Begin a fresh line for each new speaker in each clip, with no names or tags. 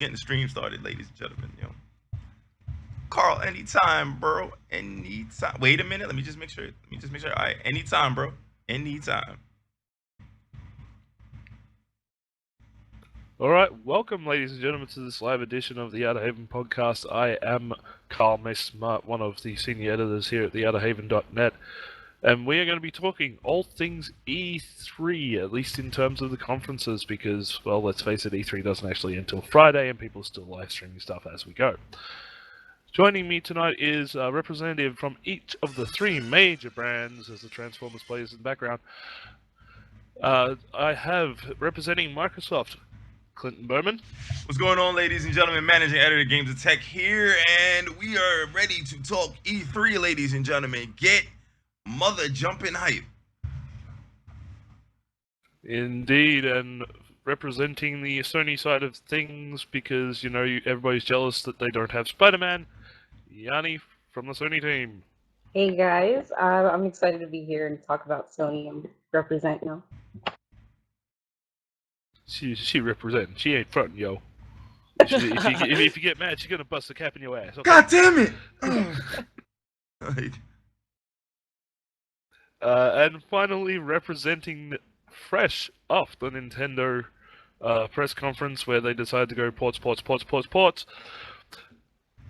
Getting the stream started, ladies and gentlemen. Carl, anytime, bro. Anytime. Wait a minute. Let me just make sure. All right, anytime, bro. Anytime.
All right, welcome, ladies and gentlemen, to this live edition of the Outerhaven podcast. I am Karl Smart, one of the senior editors here at the Outerhaven.net, and we are going to be talking all things E3, at least in terms of the conferences, because, well, let's face it, E3 doesn't actually end until Friday, and people are still live streaming stuff as we go. Joining me tonight is a representative from each of the three major brands, as the Transformers plays in the background. I have, representing Microsoft, Clinton Bowman.
What's going on, ladies and gentlemen? Managing editor Games of Tech here, and we are ready to talk E3, ladies and gentlemen. Get mother jumping hype.
Indeed, and representing the Sony side of things, because, you know, everybody's jealous that they don't have Spider-Man, Yhani from the Sony team.
Hey guys, I'm excited to be here and talk about Sony and represent them.
She represents. She ain't fronting, yo. If you get mad, she's gonna bust a cap in your ass. Okay?
God damn it!
And finally, representing fresh off the Nintendo press conference where they decided to go ports.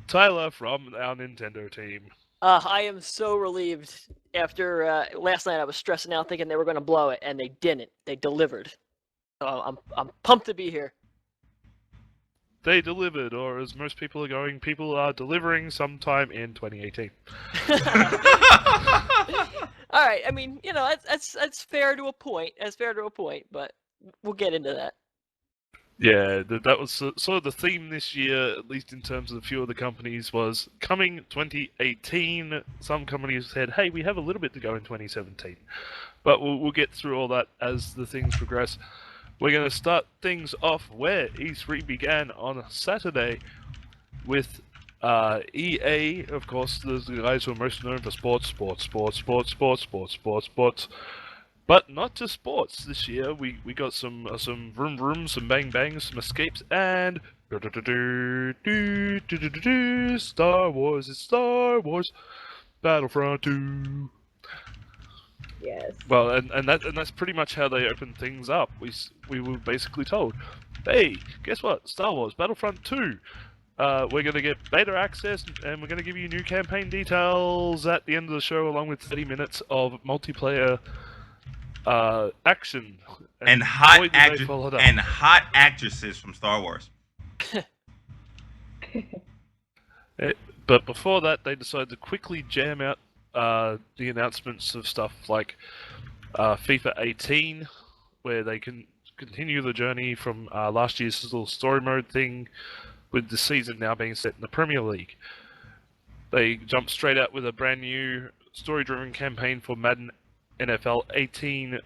Tyler from our Nintendo team.
I am so relieved. After last night, I was stressing out thinking they were going to blow it, and they didn't. They delivered. So I'm pumped to be here.
They delivered, or as most people are going, people are delivering sometime in 2018.
All right. I mean, you know, that's fair to a point. That's fair to a point, but we'll get into that.
Yeah, that was sort of the theme this year, at least in terms of a few of the companies, was coming 2018. Some companies said, hey, we have a little bit to go in 2017. But we'll get through all that as the things progress. We're going to start things off where E3 began on Saturday with EA, of course, the guys who are most known for sports. But not just sports this year. We got some vroom vroom, some bang bangs, some escapes, and Star Wars. It's Star Wars Battlefront 2.
Yes.
Well, and that's pretty much how they opened things up. We were basically told, hey, guess what? Star Wars Battlefront 2. We're going to get beta access, and we're going to give you new campaign details at the end of the show, along with 30 minutes of multiplayer action.
And hot actresses from Star Wars.
But before that, they decided to quickly jam out the announcements of stuff like FIFA 18, where they can continue the journey from last year's little story mode thing, with the season now being set in the Premier League. They jumped straight out with a brand new story-driven campaign for Madden NFL 18,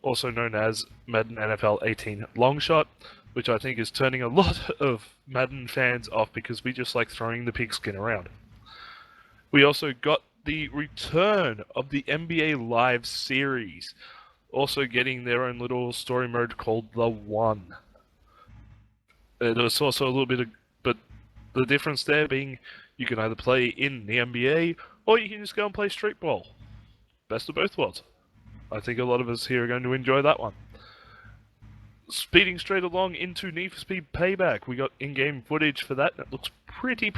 also known as Madden NFL 18 Longshot, which I think is turning a lot of Madden fans off because we just like throwing the pigskin around. We also got the return of the NBA Live series, also getting their own little story mode called The One. There was also a little bit of, but the difference there being you can either play in the NBA or you can just go and play street ball. Best of both worlds. I think a lot of us here are going to enjoy that one. Speeding straight along into Need for Speed Payback, we got in-game footage for that. That looks pretty.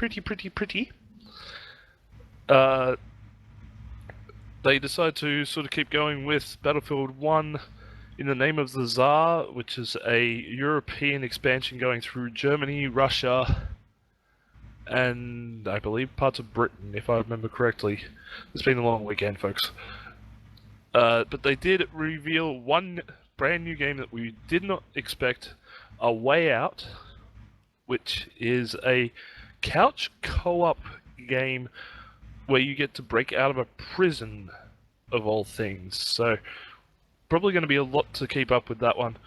They decide to sort of keep going with Battlefield 1 in the name of the Tsar, which is a European expansion going through Germany, Russia, and I believe parts of Britain, if I remember correctly. It's been a long weekend, folks. But they did reveal one brand new game that we did not expect, A Way Out, which is a couch co-op game where you get to break out of a prison, of all things. So, probably going to be a lot to keep up with that one.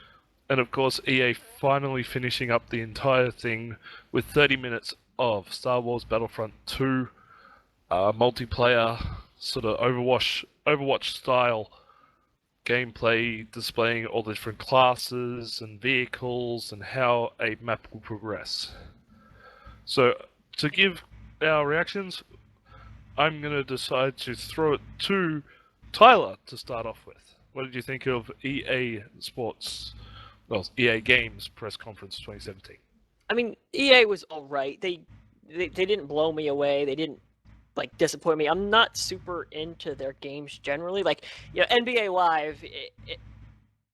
And of course, EA finally finishing up the entire thing with 30 minutes of Star Wars Battlefront 2 multiplayer, sort of Overwatch style gameplay displaying all the different classes and vehicles and how a map will progress. So, to give our reactions, I'm going to decide to throw it to Tyler to start off with. What did you think of EA Sports, well, EA Games press conference 2017?
I mean, EA was all right. They didn't blow me away. They didn't like disappoint me. I'm not super into their games generally. Like, you know, NBA Live.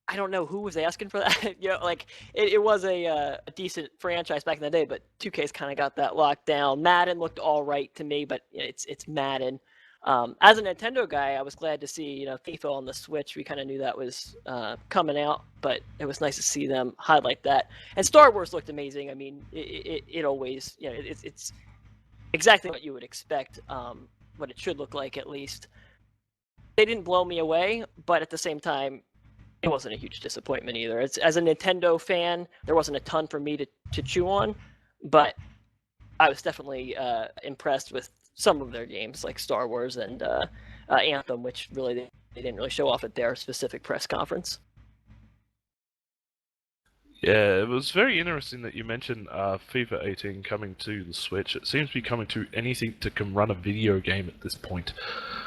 I don't know who was asking for that. You know, like it was a decent franchise back in the day, but 2K's kind of got that locked down. Madden looked all right to me, but it's Madden. As a Nintendo guy, I was glad to see FIFA on the Switch. We kind of knew that was coming out, but it was nice to see them highlight that. And Star Wars looked amazing. I mean, it always it's exactly what you would expect, what it should look like at least. They didn't blow me away, but at the same time, it wasn't a huge disappointment either. As a Nintendo fan, there wasn't a ton for me to chew on, but I was definitely impressed with some of their games, like Star Wars and Anthem, which really they didn't really show off at their specific press conference.
Yeah, it was very interesting that you mentioned FIFA 18 coming to the Switch. It seems to be coming to anything that can run a video game at this point.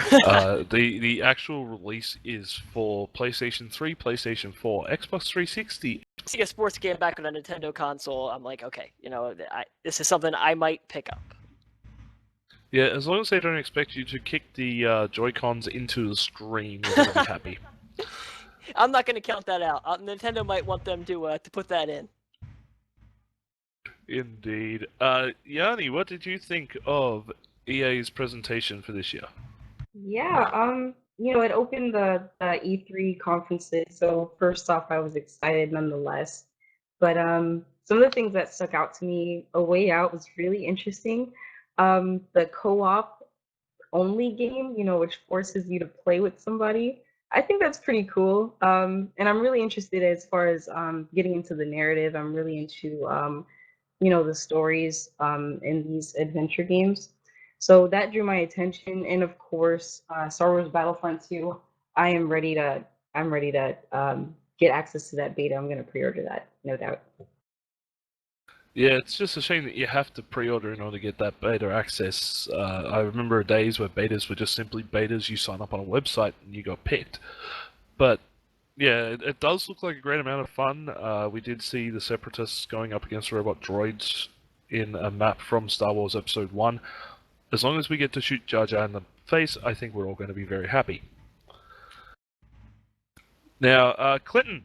The actual release is for PlayStation 3, PlayStation 4, Xbox 360.
See a sports game back on a Nintendo console, I'm like, okay, this is something I might pick up.
Yeah, as long as they don't expect you to kick the Joy-Cons into the screen, you're going to be happy.
I'm not going to count that out. Nintendo might want them to put that in.
Indeed. Yhani, what did you think of EA's presentation for this year?
Yeah, it opened the E3 conferences, so first off, I was excited nonetheless. But some of the things that stuck out to me, A Way Out was really interesting. The co-op only game, which forces you to play with somebody. I think that's pretty cool. And I'm really interested as far as getting into the narrative. I'm really into the stories in these adventure games. So that drew my attention, and of course, Star Wars Battlefront 2. I'm ready to get access to that beta. I'm going to pre-order that, no doubt.
Yeah, it's just a shame that you have to pre-order in order to get that beta access. I remember days where betas were just simply betas. You sign up on a website and you got picked. But yeah, it does look like a great amount of fun. We did see the Separatists going up against robot droids in a map from Star Wars Episode 1. As long as we get to shoot Jar Jar in the face, I think we're all going to be very happy. Now, Clinton,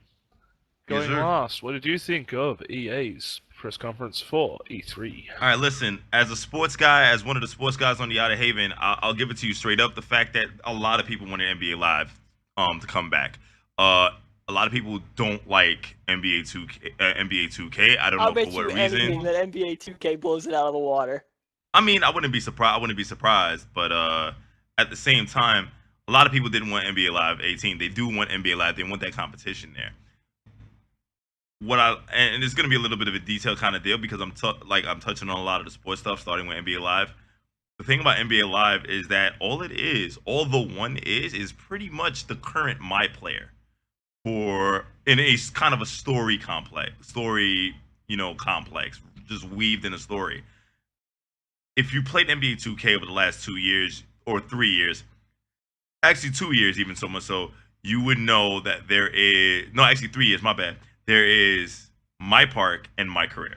going last, what did you think of EA's press conference for E3?
All right, listen, as a sports guy, as one of the sports guys on the Outerhaven, I'll give it to you straight up. The fact that a lot of people wanted NBA Live to come back. A lot of people don't like NBA 2K. I don't know for what reason.
I'll bet you anything that NBA 2K blows it out of the water.
I mean, I wouldn't be surprised, but at the same time, a lot of people didn't want NBA Live 18. They do want NBA Live. They want that competition there. And it's gonna be a little bit of a detailed kind of deal because I'm touching on a lot of the sports stuff, starting with NBA Live. The thing about NBA Live is that all the one is pretty much the current My Player in a kind of a story complex, just weaved in a story. If you played NBA 2K over the last 2 years or 3 years, actually 2 years even so much so, you would know that there is 3 years. My bad. There is My Park and My Career.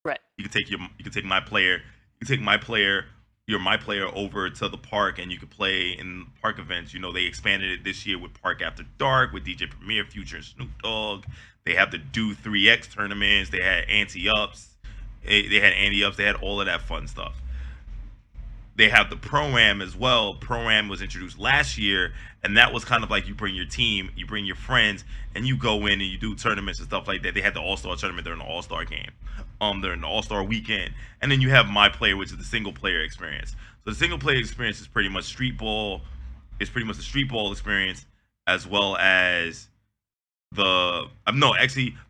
Right.
You can take My Player. You take your My Player over to the park, and you can play in park events. They expanded it this year with Park After Dark, with DJ Premier, Future, and Snoop Dogg. They have the Do 3X tournaments. They had anti-ups. They had all of that fun stuff. They have the Pro-Am as well. Pro-Am was introduced last year, and that was kind of like you bring your team, you bring your friends, and you go in and you do tournaments and stuff like that. They had the All-Star tournament during the All-Star game, during the All-Star weekend. And then you have My Player, which is the single-player experience. So the single-player experience is pretty much street ball. It's pretty much the street ball experience, as well as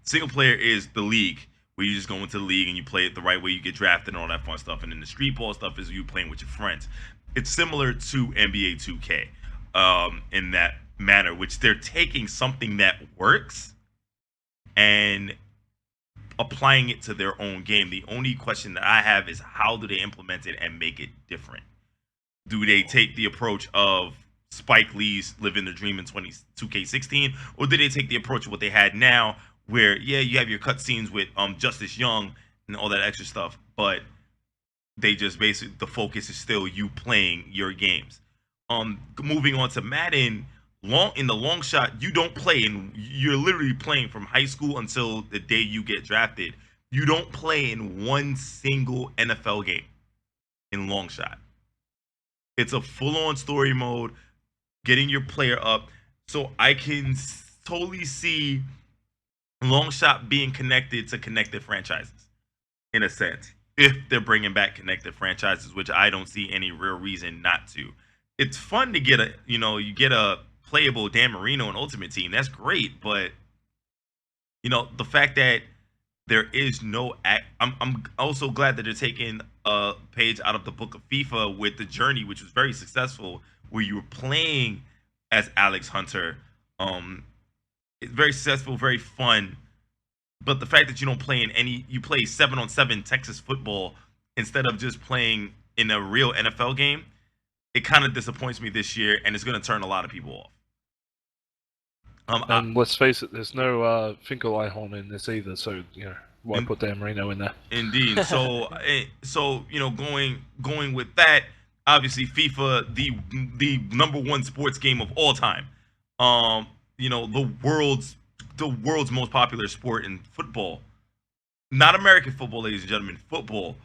single-player is the league, where you just go into the league and you play it the right way, you get drafted and all that fun stuff. And then the street ball stuff is you playing with your friends. It's similar to NBA 2K in that manner, which they're taking something that works and applying it to their own game. The only question that I have is how do they implement it and make it different? Do they take the approach of Spike Lee's Living the Dream in 2K16, or do they take the approach of what they had now, where you have your cutscenes with Justice Young and all that extra stuff, but they just basically the focus is still you playing your games. Moving on to Madden, in the long shot, you don't play, and you're literally playing from high school until the day you get drafted. You don't play in one single NFL game in long shot. It's a full-on story mode, getting your player up. So I can totally see long shot being connected to connected franchises, in a sense, if they're bringing back connected franchises, which I don't see any real reason not to. It's fun to get you get a playable Dan Marino and Ultimate Team. That's great, but the fact that there is no I'm also glad that they're taking a page out of the book of FIFA with the journey, which was very successful, where you were playing as Alex Hunter. It's very successful, very fun. But the fact that you don't play you play 7-on-7 Texas football instead of just playing in a real NFL game, it kind of disappoints me this year, and it's going to turn a lot of people off.
And let's face it, there's no Finkel-Ihorn in this either, so why put Dan Marino in there?
Indeed. So going with that, obviously FIFA, the number one sports game of all time. The world's most popular sport in football, not American football, ladies and gentlemen, football.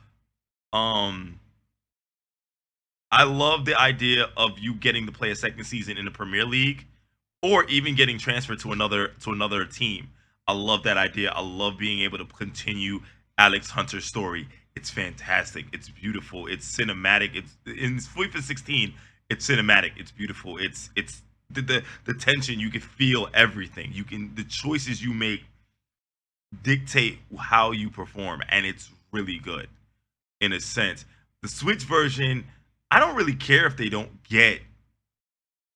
I love the idea of you getting to play a second season in the Premier League, or even getting transferred to another team. I love that idea. I love being able to continue Alex Hunter's story. It's fantastic. It's beautiful. It's cinematic. It's in FIFA 16. It's cinematic. It's beautiful. It's the tension. You can feel everything. The choices you make dictate how you perform, and it's really good in a sense. The Switch version, I don't really care if they don't get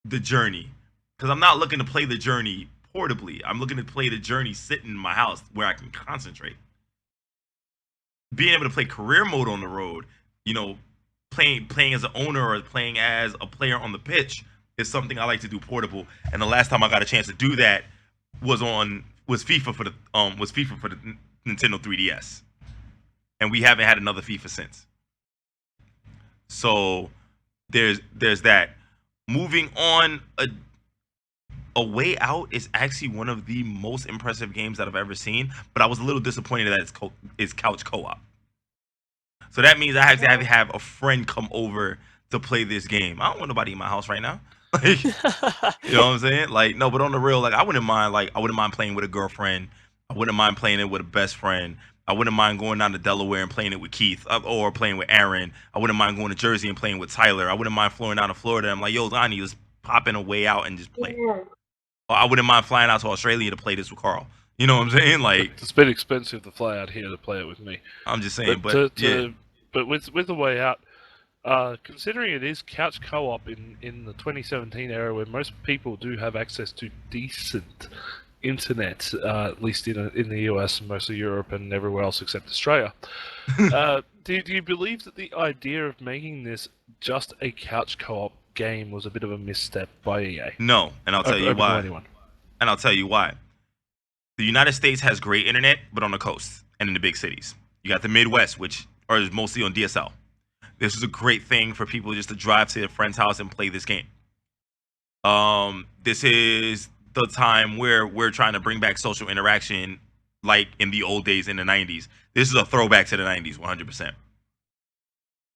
the journey, because I'm not looking to play the journey portably. I'm looking to play the journey sitting in my house where I can concentrate. Being able to play career mode on the road, playing as an owner or playing as a player on the pitch is something I like to do portable. And the last time I got a chance to do that was FIFA for the Nintendo 3DS, and we haven't had another FIFA since. So there's that. Moving on, A Way Out is actually one of the most impressive games that I've ever seen, but I was a little disappointed that it's couch co-op. So that means I have to have a friend come over to play this game. I don't want nobody in my house right now. Like, you know what I'm saying? Like, no, but on the real, like, I wouldn't mind playing with a girlfriend. I wouldn't mind playing it with a best friend. I wouldn't mind going down to Delaware and playing it with Keith, or playing with Aaron. I wouldn't mind going to Jersey and playing with Tyler. I wouldn't mind flying down to Florida. I'm like, yo, Yhani, let's pop in A Way Out and just play.
Yeah.
Or I wouldn't mind flying out to Australia to play this with Carl. You know what I'm saying? Like,
It's a bit expensive to fly out here to play it with me.
I'm just saying,
But with A Way Out, considering it is couch co-op in the 2017 era, where most people do have access to decent internet, at least in the US and most of Europe and everywhere else except Australia, do you believe that the idea of making this just a couch co-op game was a bit of a misstep by EA?
No, and I'll tell you why. And I'll tell you why. The United States has great internet, but on the coast and in the big cities. You got the Midwest, which are mostly on DSL. This is a great thing for people just to drive to their friend's house and play this game. This is the time where we're trying to bring back social interaction, like in the old days in the 90s. This is a throwback to the 90s, 100%.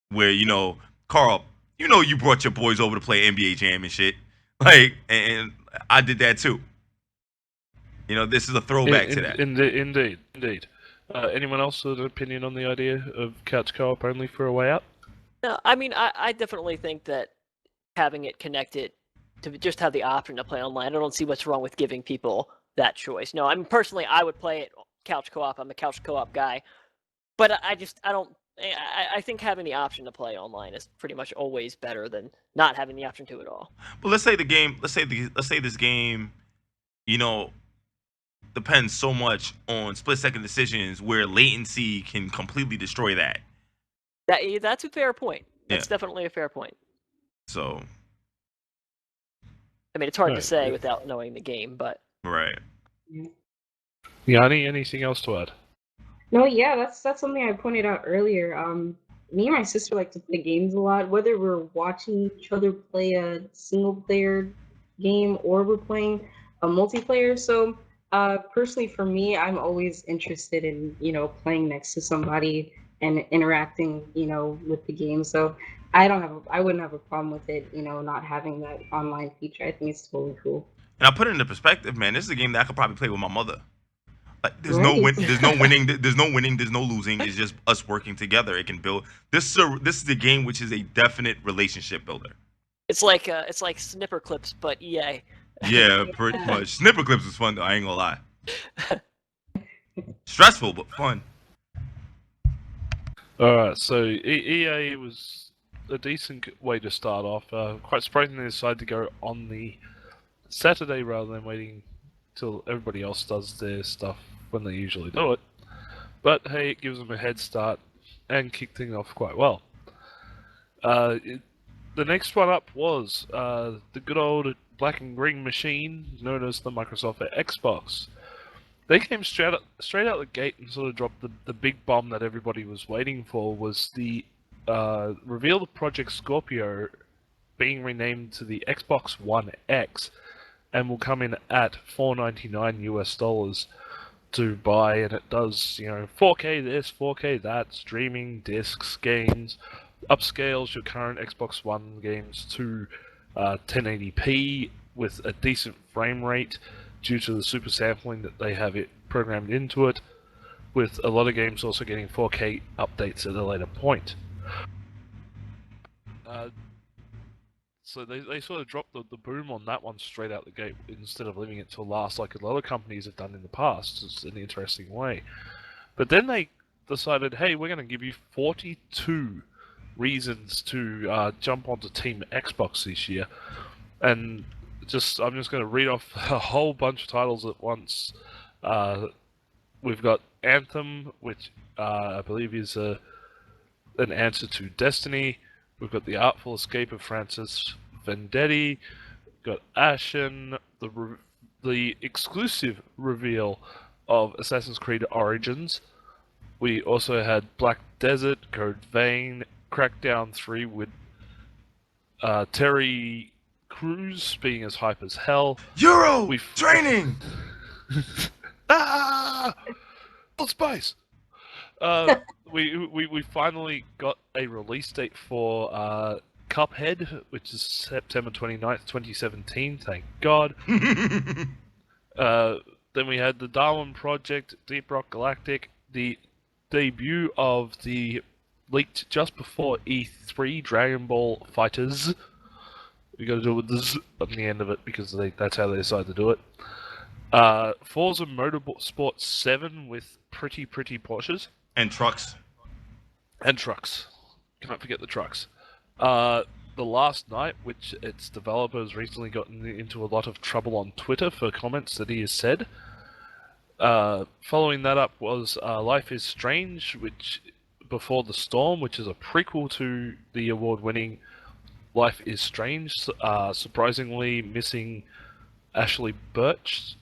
Where, Carl, you brought your boys over to play NBA Jam and shit. Like, and I did that too. This is a throwback to that.
Indeed. Anyone else with an opinion on the idea of couch co-op only for A Way Out?
No, I mean, I definitely think that having it connected to just have the option to play online, I don't see what's wrong with giving people that choice. No, I mean, personally, I would play it couch co-op. I'm a couch co-op guy. But I don't I think having the option to play online is pretty much always better than not having the option to at all.
But let's say this game, you know, depends so much on split-second decisions where latency can completely destroy that.
That's a fair point. That's
Yeah.
definitely a fair point.
So,
I mean, it's hard to
Right,
say
yeah.
without knowing the game, but
right.
Yhani, anything else to add?
No, yeah, that's something I pointed out earlier. Me and my sister like to play games a lot, whether we're watching each other play a single player game or we're playing a multiplayer. So, personally for me, I'm always interested in, playing next to somebody and interacting, with the game. So, I wouldn't have a problem with it, not having that online feature. I think it's totally cool.
And I put it into perspective, man. This is a game that I could probably play with my mother. Like, there's no
Right.
there's no winning, there's no winning, there's no losing. It's just us working together. It can build. This is the game which is a definite relationship builder.
it's like snipper clips, but EA.
Yeah, pretty much. Snipper clips is fun though. I ain't gonna lie. Stressful but fun.
Alright, so EA was a decent way to start off. Quite surprisingly, they decided to go on the Saturday rather than waiting till everybody else does their stuff when they usually do it. But hey, it gives them a head start and kicked things off quite well. The next one up was the good old black and green machine known as the Microsoft Xbox. They came straight out the gate and sort of dropped the big bomb that everybody was waiting for, was the reveal of Project Scorpio being renamed to the Xbox One X and will come in at $4.99 US to buy, and it does 4K this, 4K that, streaming, discs, games, upscales your current Xbox One games to 1080p with a decent frame rate due to the super sampling that they have it programmed into it, with a lot of games also getting 4K updates at a later point. So they sort of dropped the boom on that one straight out the gate instead of leaving it till last like a lot of companies have done in the past. It's an interesting way. But then they decided, hey, we're going to give you 42 reasons to jump onto Team Xbox this year. And I'm just going to read off a whole bunch of titles at once. We've got Anthem, which I believe is an answer to Destiny. We've got The Artful Escape of Francis Vendetti. We've got Ashen, the exclusive reveal of Assassin's Creed Origins. We also had Black Desert, Code Vein, Crackdown 3 with Terry Crews being as hype as hell.
Euro training.
Old Spice. We finally got a release date for Cuphead, which is September 29th, 2017. Thank God. Then we had the Darwin Project, Deep Rock Galactic, the debut of the leaked just before E3 Dragon Ball Fighters. We got to do it with the Z on the end of it because that's how they decided to do it. Forza Motorsport 7 with pretty Porsches.
And trucks.
And trucks. Can't forget the trucks. The Last Night, which its developers recently gotten into a lot of trouble on Twitter for comments that he has said. Following that up was Life is Strange, which Before the Storm, which is a prequel to the award-winning Life is Strange. Surprisingly missing Ashley Birch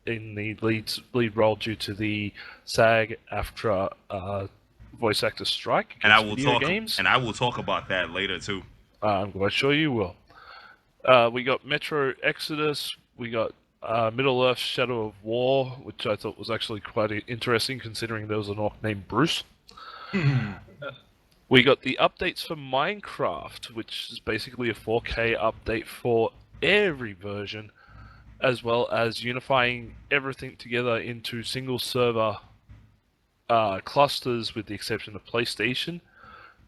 in the lead role due to the SAG-AFTRA voice actor strike
And I
against
will
video
talk.
games.
And I will talk about that later too.
I'm quite sure you will. We got Metro Exodus. We got Middle-earth Shadow of War, which I thought was actually quite interesting considering there was an orc named Bruce. We got the updates for Minecraft, which is basically a 4K update for every version, as well as unifying everything together into single server clusters with the exception of PlayStation,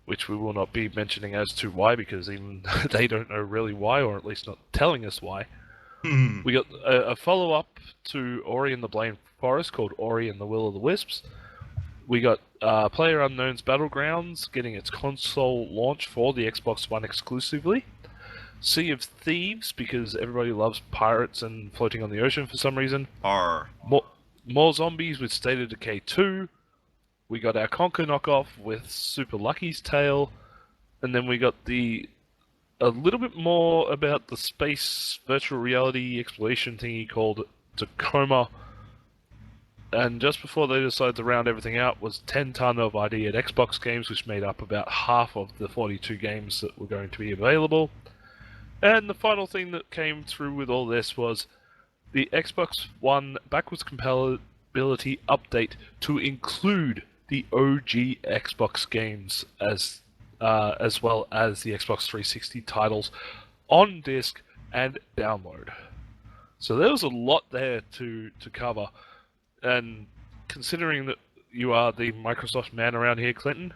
which we will not be mentioning as to why, because even they don't know really why, or at least not telling us why. We got a follow-up to Ori and the Blind Forest called Ori and the Will of the Wisps. We got PlayerUnknown's Battlegrounds getting its console launch for the Xbox One exclusively. Sea of Thieves, because everybody loves pirates and floating on the ocean for some reason. More zombies with State of Decay 2. We got our Conker knockoff with Super Lucky's Tale. And then we got a little bit more about the space virtual reality exploration thingy called Tacoma. And just before they decided to round everything out was 10 ton of ID at Xbox games, which made up about half of the 42 games that were going to be available. And the final thing that came through with all this was the Xbox One backwards compatibility update to include the OG Xbox games as well as the Xbox 360 titles on disc and download. So there was a lot there to cover. And considering that you are the Microsoft man around here, Clinton,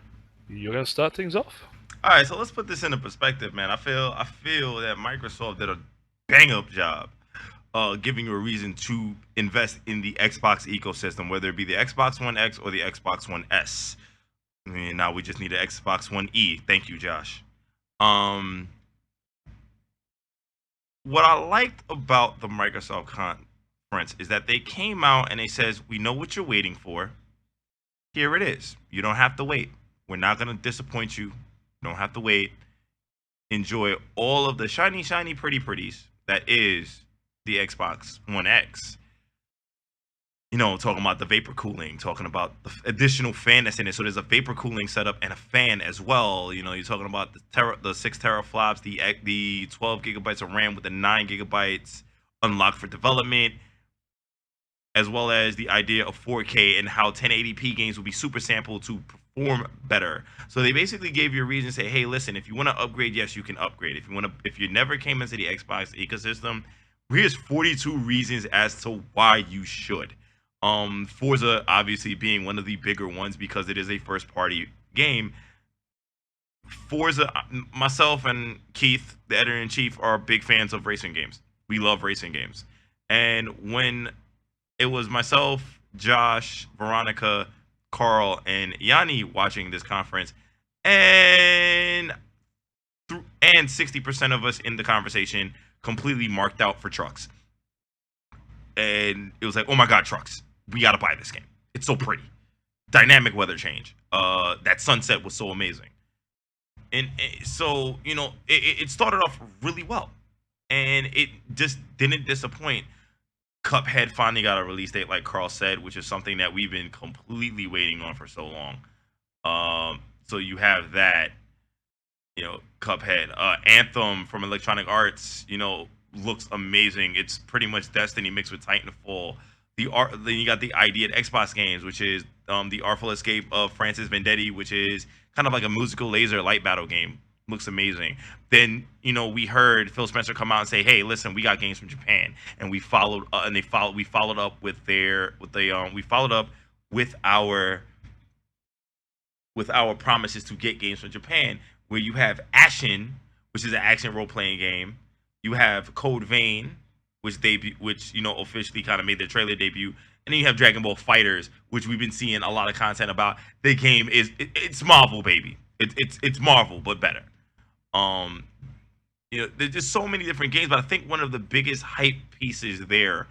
you're going to start things off?
All right, so let's put this into perspective, man. I feel that Microsoft did a bang-up job giving you a reason to invest in the Xbox ecosystem, whether it be the Xbox One X or the Xbox One S. I mean, now we just need an Xbox One E. Thank you, Josh. What I liked about the Microsoft conference is that they came out and they says, we know what you're waiting for. Here it is. You don't have to wait. We're not going to disappoint you. You don't have to wait. Enjoy all of the shiny, shiny, pretty pretties that is the Xbox One X. You know, talking about the vapor cooling, talking about the additional fan that's in it. So there's a vapor cooling setup and a fan as well. You know, you're talking about the 6 teraflops, the 12 gigabytes of RAM with the 9 gigabytes unlocked for development, as well as the idea of 4K and how 1080p games will be super sampled to perform better. So they basically gave you a reason to say, hey, listen, if you want to upgrade, yes, you can upgrade. If you never came into the Xbox ecosystem, here's 42 reasons as to why you should. Forza obviously being one of the bigger ones because it is a first party game. Forza, myself and Keith, the editor-in-chief, are big fans of racing games. We love racing games. And when it was myself, Josh, Veronica, Karl, and Yhani watching this conference, and 60% of us in the conversation completely marked out for trucks. And it was like, oh my god, trucks. We gotta buy this game. It's so pretty. Dynamic weather change. That sunset was so amazing. And so, you know, it started off really well. And it just didn't disappoint. Cuphead finally got a release date, like Karl said, which is something that we've been completely waiting on for so long. So you have that, you know, Cuphead. Anthem from Electronic Arts, you know, looks amazing. It's pretty much Destiny mixed with Titanfall. Then you got the idea at Xbox games, which is the Artful Escape of Francis Vendetti, which is kind of like a musical laser light battle game. Looks amazing. Then, you know, we heard Phil Spencer come out and say, "Hey, listen, we got games from Japan," and we followed up with our promises to get games from Japan, where you have Ashen, which is an action role playing game. You have Code Vein, which you know officially kind of made their trailer debut, and then you have Dragon Ball Fighters, which we've been seeing a lot of content about. The game it's Marvel, baby. It's Marvel, but better. You know, there's just so many different games, but I think one of the biggest hype pieces there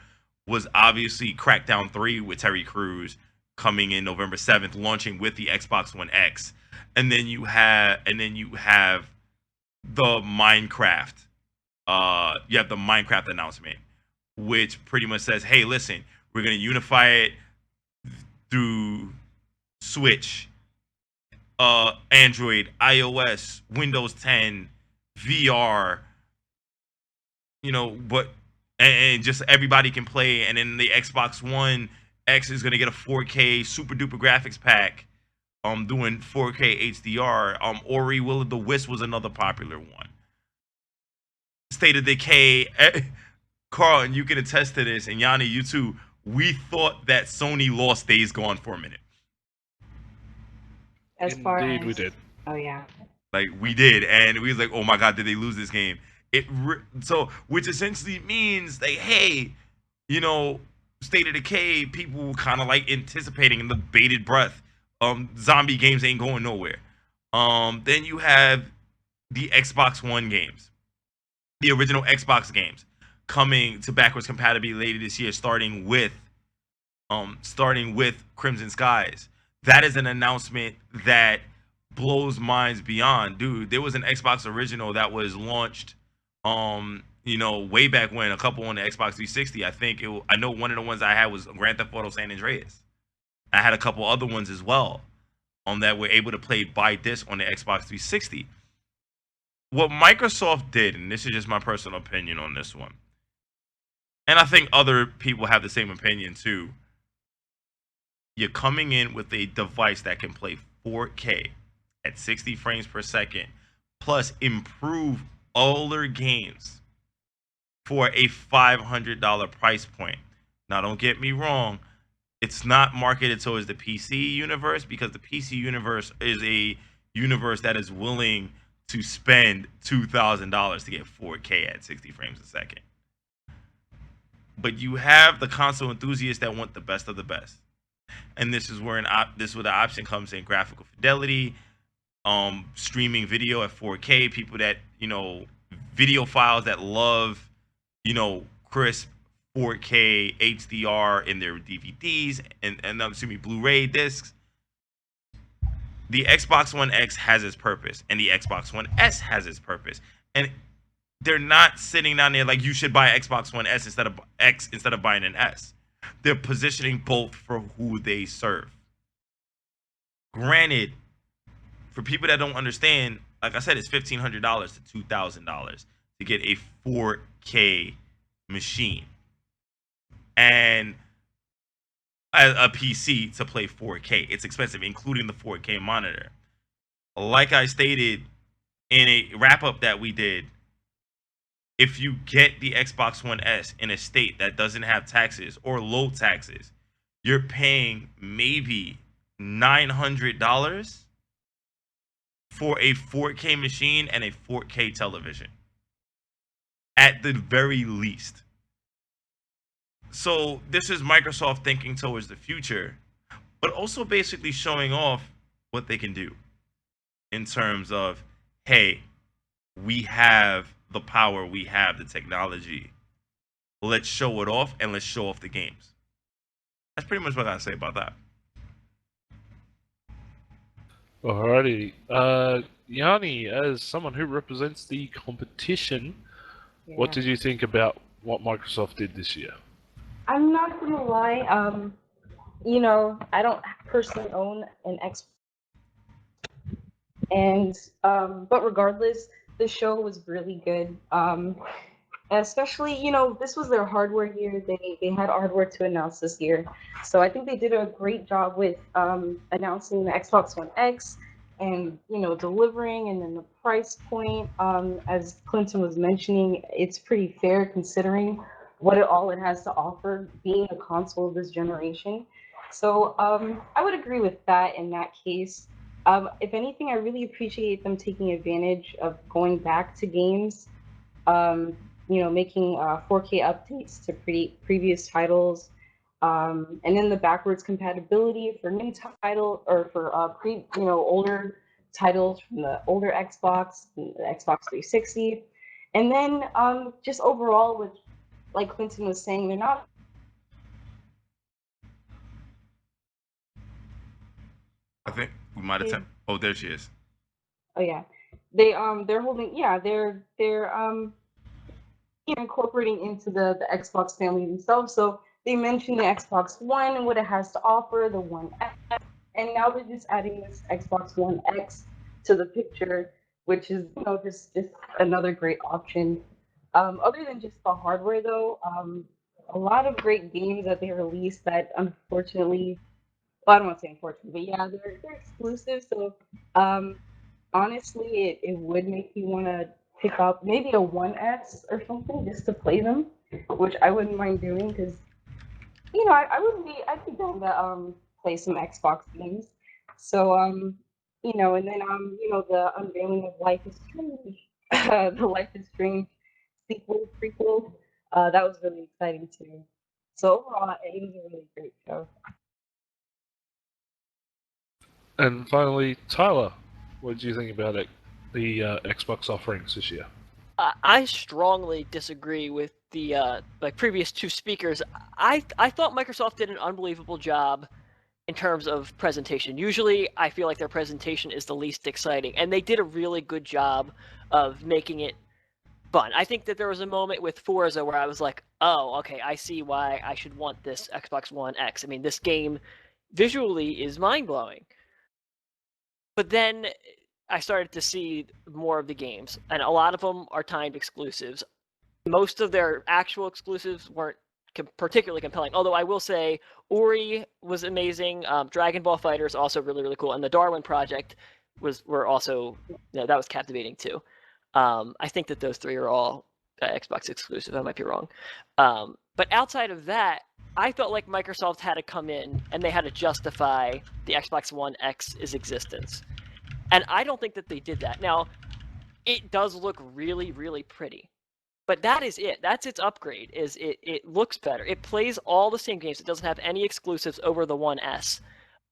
was obviously Crackdown 3 with Terry Crews coming in November 7th, launching with the Xbox One X. And then you have the Minecraft. You have the Minecraft announcement, which pretty much says, hey, listen, we're gonna unify it through Switch, Android, iOS, Windows 10, VR, you know, and just everybody can play. And then the Xbox One X is gonna get a 4K super duper graphics pack, doing 4K HDR. Ori Will of the Wisp was another popular one. State of Decay, Karl, and you can attest to this, and Yhani, you too. We thought that Sony lost Days Gone for a minute.
Indeed, we did.
Oh yeah.
Like we did, and we was like, "Oh my God, did they lose this game?" Which essentially means that, hey, you know, State of Decay, people were kind of like anticipating in the bated breath Zombie games ain't going nowhere. Then you have the Xbox One games, the original Xbox games, coming to backwards compatibility later this year, starting with Crimson Skies. That is an announcement that blows minds beyond. Dude, there was an Xbox original that was launched way back when, a couple on the Xbox 360. I know one of the ones I had was Grand Theft Auto San Andreas. I had a couple other ones as well that were able to play by disc on the Xbox 360. What Microsoft did, and this is just my personal opinion on this one, and I think other people have the same opinion too. You're coming in with a device that can play 4K at 60 frames per second, plus improve older games for a $500 price point. Now, don't get me wrong. It's not marketed towards the PC universe, because the PC universe is a universe that is willing to spend $2,000 to get 4K at 60 frames a second. But you have the console enthusiasts that want the best of the best. And this is where the option comes in: graphical fidelity, streaming video at 4K. People that, video files that love, crisp 4K HDR in their DVDs and Blu-ray discs. The Xbox One X has its purpose, and the Xbox One S has its purpose. And they're not sitting down there like, you should buy Xbox One S instead of buying an S. They're positioning both for who they serve. Granted, for people that don't understand, like I said, it's $1,500 to $2,000 to get a 4K machine and a PC to play 4K. It's expensive, including the 4K monitor. Like I stated in a wrap-up that we did, if you get the Xbox One S in a state that doesn't have taxes or low taxes, you're paying maybe $900 for a 4K machine and a 4K television, at the very least. So this is Microsoft thinking towards the future, but also basically showing off what they can do in terms of, hey, we have the power, we have the technology. Let's show it off, and let's show off the games. That's pretty much what I gotta say about that.
Alrighty. Yhani, as someone who represents the competition, what did you think about what Microsoft did this year?
I'm not gonna lie. I don't personally own an Xbox, and but regardless, the show was really good. Especially, this was their hardware year. They had hardware to announce this year, so I think they did a great job with announcing the Xbox One X and delivering, and then the price point. As Clinton was mentioning, it's pretty fair considering what it has to offer, being a console of this generation. So I would agree with that in that case. If anything, I really appreciate them taking advantage of going back to games, making 4K updates to previous titles, and then the backwards compatibility for new title, or for older titles from the older Xbox, the Xbox 360, and then just overall, with, like Clinton was saying, they're not.
I think we might have. Oh, there she is.
Oh yeah, they're holding. Yeah, they're incorporating into the Xbox family themselves. So they mentioned the Xbox One and what it has to offer, the One X, and now they're just adding this Xbox One X to the picture, which is just another great option. Other than just the hardware, though, a lot of great games that they released that unfortunately, well, I don't want to say unfortunately, but yeah, they're exclusive. So honestly, it would make me want to pick up maybe a 1S or something just to play them, which I wouldn't mind doing, because I'd be down to play some Xbox games. So and then the unveiling of Life is Strange, the Life is Strange prequel, that was really exciting too. So overall, it was a really great show.
And finally, Tyler, what did you think about it? The Xbox offerings this year?
I strongly disagree with the previous two speakers. I thought Microsoft did an unbelievable job in terms of presentation. Usually, I feel like their presentation is the least exciting, and they did a really good job of making it fun. I think that there was a moment with Forza where I was like, oh, okay, I see why I should want this Xbox One X. I mean, this game visually is mind-blowing. But then I started to see more of the games, and a lot of them are timed exclusives. Most of their actual exclusives weren't particularly compelling, although I will say Ori was amazing. Dragon Ball Fighter is also really, really cool, and the Darwin Project were also, that was captivating too. I think that those three are all Xbox exclusive. I might be wrong. But outside of that, I felt like Microsoft had to come in and they had to justify the Xbox One X's existence. And I don't think that they did that. Now, it does look really, really pretty. But that is it. That's its upgrade, is it looks better. It plays all the same games. It doesn't have any exclusives over the One S.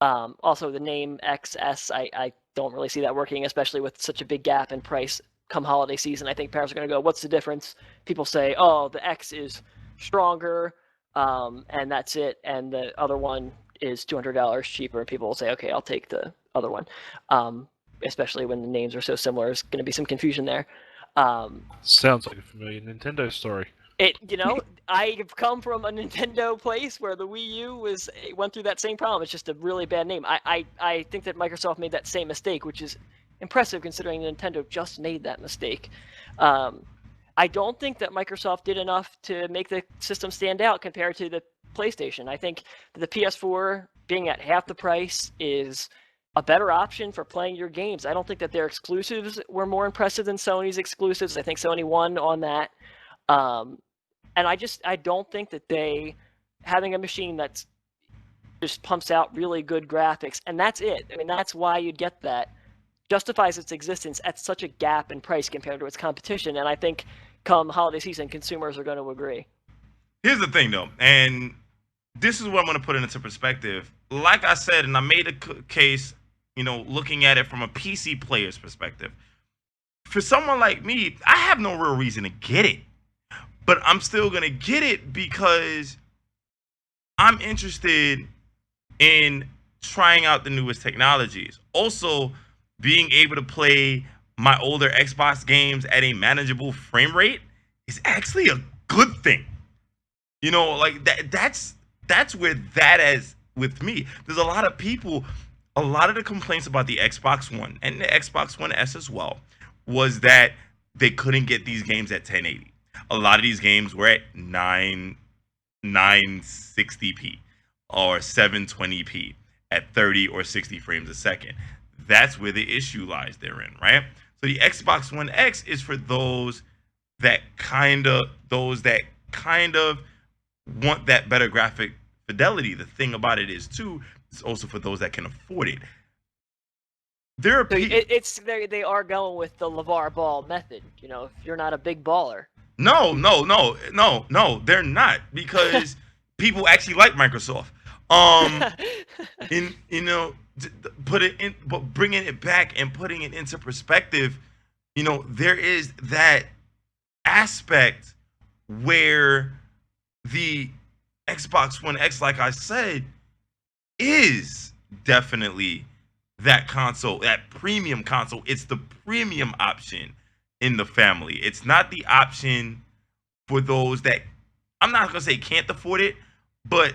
Also, the name XS, I don't really see that working, especially with such a big gap in price come holiday season. I think parents are going to go, what's the difference? People say, oh, the X is stronger, and that's it. And the other one is $200 cheaper. And people will say, okay, I'll take the other one. Especially when the names are so similar, there's going to be some confusion there.
Sounds like a familiar Nintendo story.
I've come from a Nintendo place where the Wii U went through that same problem. It's just a really bad name. I think that Microsoft made that same mistake, which is impressive considering Nintendo just made that mistake. I don't think that Microsoft did enough to make the system stand out compared to the PlayStation. I think that the PS4 being at half the price is a better option for playing your games. I don't think that their exclusives were more impressive than Sony's exclusives. I think Sony won on that. And I don't think that having a machine that's just pumps out really good graphics, and that's it. I mean, that's why you'd get that, justifies its existence at such a gap in price compared to its competition. And I think come holiday season, consumers are going to agree.
Here's the thing, though, and this is what I'm going to put it into perspective. Like I said, and I made a case, looking at it from a PC player's perspective. For someone like me, I have no real reason to get it. But I'm still going to get it because I'm interested in trying out the newest technologies. Also, being able to play my older Xbox games at a manageable frame rate is actually a good thing. That's where that is with me. There's a lot of people, a lot of the complaints about the Xbox One and the Xbox One S as well was that they couldn't get these games at 1080. A lot of these games were at 960p or 720p at 30 or 60 frames a second. That's where the issue lies therein, right? So the Xbox One X is for those that kind of want that better graphic fidelity. The thing about it is too, it's also for those that can afford it. They are
going with the LeVar Ball method. If you're not a big baller.
No, they're not, because people actually like Microsoft. But bringing it back and putting it into perspective, there is that aspect where the Xbox One X, like I said, is definitely that console, that premium console. It's the premium option in the family. It's not the option for those that, I'm not gonna say can't afford it, but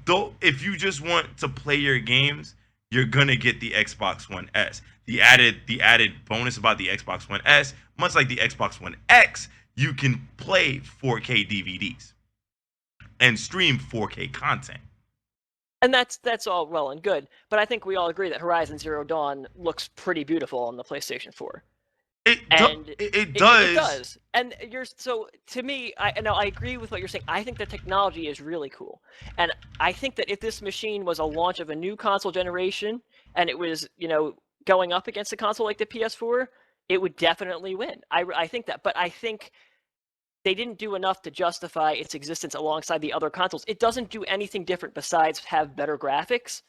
though if you just want to play your games, you're gonna get the Xbox One S. The added bonus about the Xbox One S, much like the Xbox One X, you can play 4K DVDs and stream 4K content.
And that's all well and good, but I think we all agree that Horizon Zero Dawn looks pretty beautiful on the PlayStation 4.
It does.
It does. And to me, I agree with what you're saying. I think the technology is really cool. And I think that if this machine was a launch of a new console generation and it was, going up against a console like the PS4, it would definitely win. I think that. But I think they didn't do enough to justify its existence alongside the other consoles. It doesn't do anything different besides have better graphics.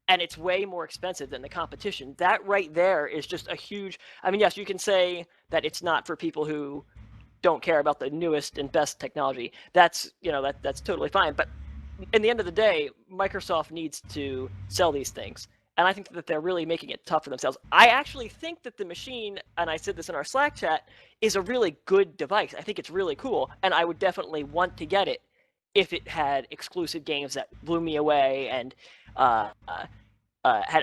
and it's way more expensive than the competition. That right there is just a huge. I mean, yes, you can say that it's not for people who don't care about the newest and best technology. That's that's totally fine. But in the end of the day, Microsoft needs to sell these things. And I think that they're really making it tough for themselves. I actually think that the machine, and I said this in our Slack chat, is a really good device. I think it's really cool, and I would definitely want to get it if it had exclusive games that blew me away and had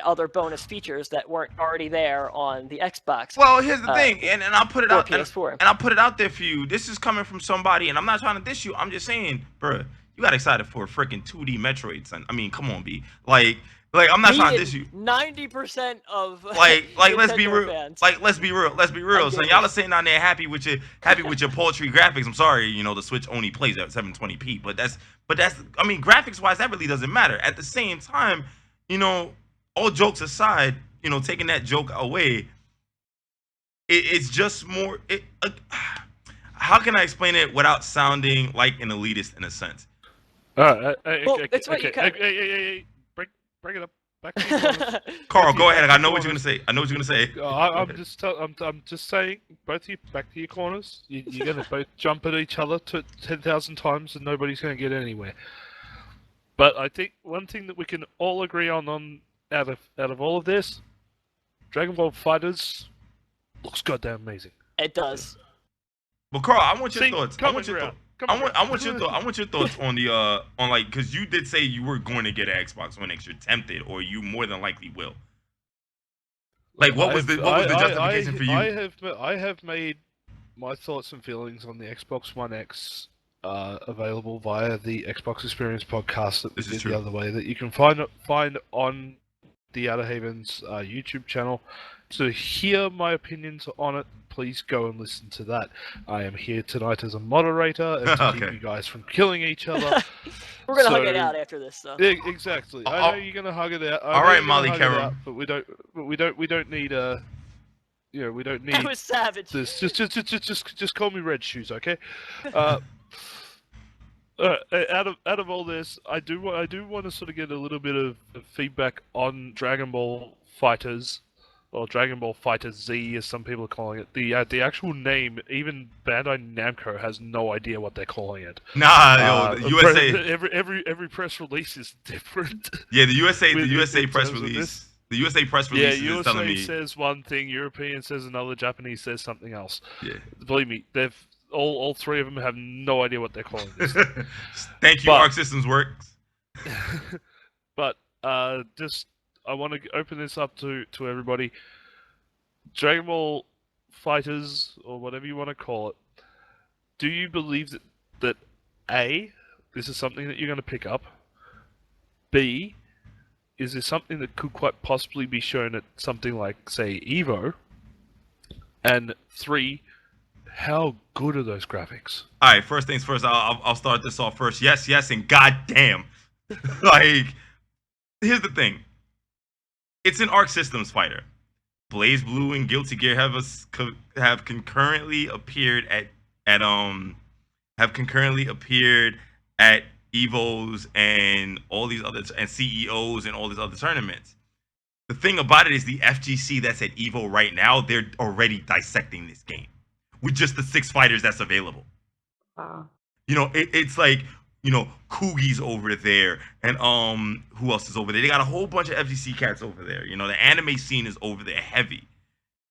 other bonus features that weren't already there on the Xbox.
Well, here's the thing, and I'll put it
or
out,
PS4.
and I'll put it out there for you. This is coming from somebody, and I'm not trying to diss you. I'm just saying, bruh, you got excited for a freaking 2D Metroid, son. I mean, come on, B. Like I'm not trying to diss you.
90% of
like let's be real.
Fans.
Like let's be real. So y'all are sitting down there happy with your paltry graphics. I'm sorry, the Switch only plays at 720p, but that's I mean, graphics wise, that really doesn't matter. At the same time, all jokes aside, taking that joke away, it's just more. How can I explain it without sounding like an elitist in a sense?
It's what you cut.
Bring it up. Back to you,
Carl, go ahead. I know what you're gonna say.
I'm just saying. Both of you, back to your corners. You're gonna both jump at each other 10,000 times, and nobody's gonna get anywhere. But I think one thing that we can all agree on out of all of this, Dragon Ball FighterZ looks goddamn amazing.
It does.
Well, Carl, I want your thoughts. I want your thoughts on the on like, because you did say you were going to get an Xbox One X. You're tempted, or you more than likely will. Like, what was the justification for you?
I have made my thoughts and feelings on the Xbox One X available via the Xbox Xperience podcast that we did the other way, that you can find on the Outerhaven's YouTube channel. To hear my opinions on it, please go and listen to that. I am here tonight as a moderator and to keep you guys from killing each other.
We're gonna hug it out after this, so.
Exactly. I know you're gonna hug it out.
All right, Molly Cameron.
But we don't need we don't need.
That was savage.
This. Just call me Red Shoes, okay? Out of all this, I do want to sort of get a little bit of feedback on Dragon Ball FighterZ, or Dragon Ball FighterZ, as some people are calling it. The actual name, even Bandai Namco has no idea what they're calling it.
Nah, the USA.
Every press release is different.
Yeah, the USA press release. The USA press release is telling me.
USA says one thing, European says another, Japanese says something else.
Yeah.
Believe me, they've all three of them have no idea what they're calling this.
Thank you, Arc Systems Works.
But just I want to open this up to everybody. Dragon Ball FighterZ, or whatever you want to call it, do you believe that A, this is something that you're going to pick up? B, is there something that could quite possibly be shown at something like, say, EVO? And 3, how good are those graphics?
All right, first things first. I'll start this off first. Yes, and goddamn, like, here's the thing. It's an Arc Systems fighter. Blaze Blue and Guilty Gear have concurrently appeared at EVOs and all these other and CEOs and all these other tournaments. The thing about it is the FGC that's at EVO right now, they're already dissecting this game with just the 6 fighters that's available.
Wow.
It's like, Koogie's over there, and who else is over there? They got a whole bunch of FGC cats over there. The anime scene is over there heavy.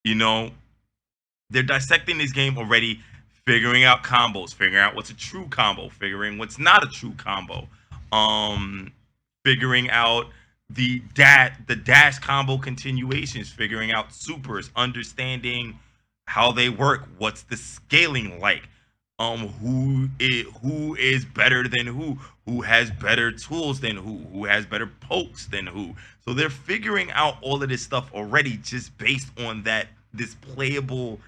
They're dissecting this game already, figuring out combos, figuring out what's a true combo, figuring what's not a true combo, figuring out the dash combo continuations, figuring out supers, understanding how they work, what's the scaling like, who is better than who has better tools than who has better pokes than who. So they're figuring out all of this stuff already just based on this playable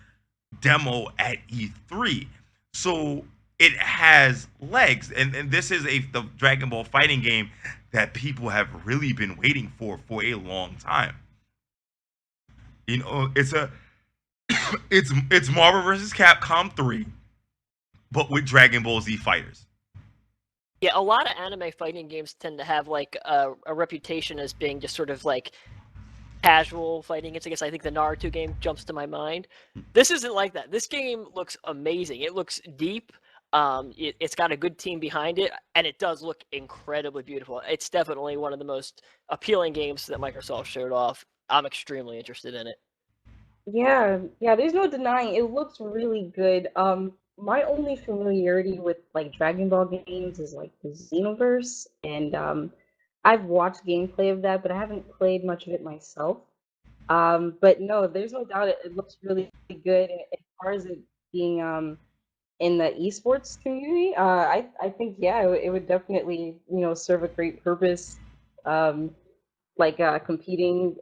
demo at E3. So it has legs, and this is the Dragon Ball fighting game that people have really been waiting for a long time. It's Marvel vs. Capcom 3, but with Dragon Ball Z fighters.
Yeah, a lot of anime fighting games tend to have like a reputation as being just sort of like casual fighting. It's, I guess, I think the Naruto game jumps to my mind. This isn't like that. This game looks amazing. It looks deep. It's got a good team behind it, and it does look incredibly beautiful. It's definitely one of the most appealing games that Microsoft showed off. I'm extremely interested in it.
Yeah, yeah, there's no denying it looks really good. My only familiarity with like Dragon Ball games is like the Xenoverse, and I've watched gameplay of that, but I haven't played much of it myself. But no, there's no doubt it looks really good. And as far as it being in the esports community, I think yeah, it would definitely serve a great purpose. Um, like competing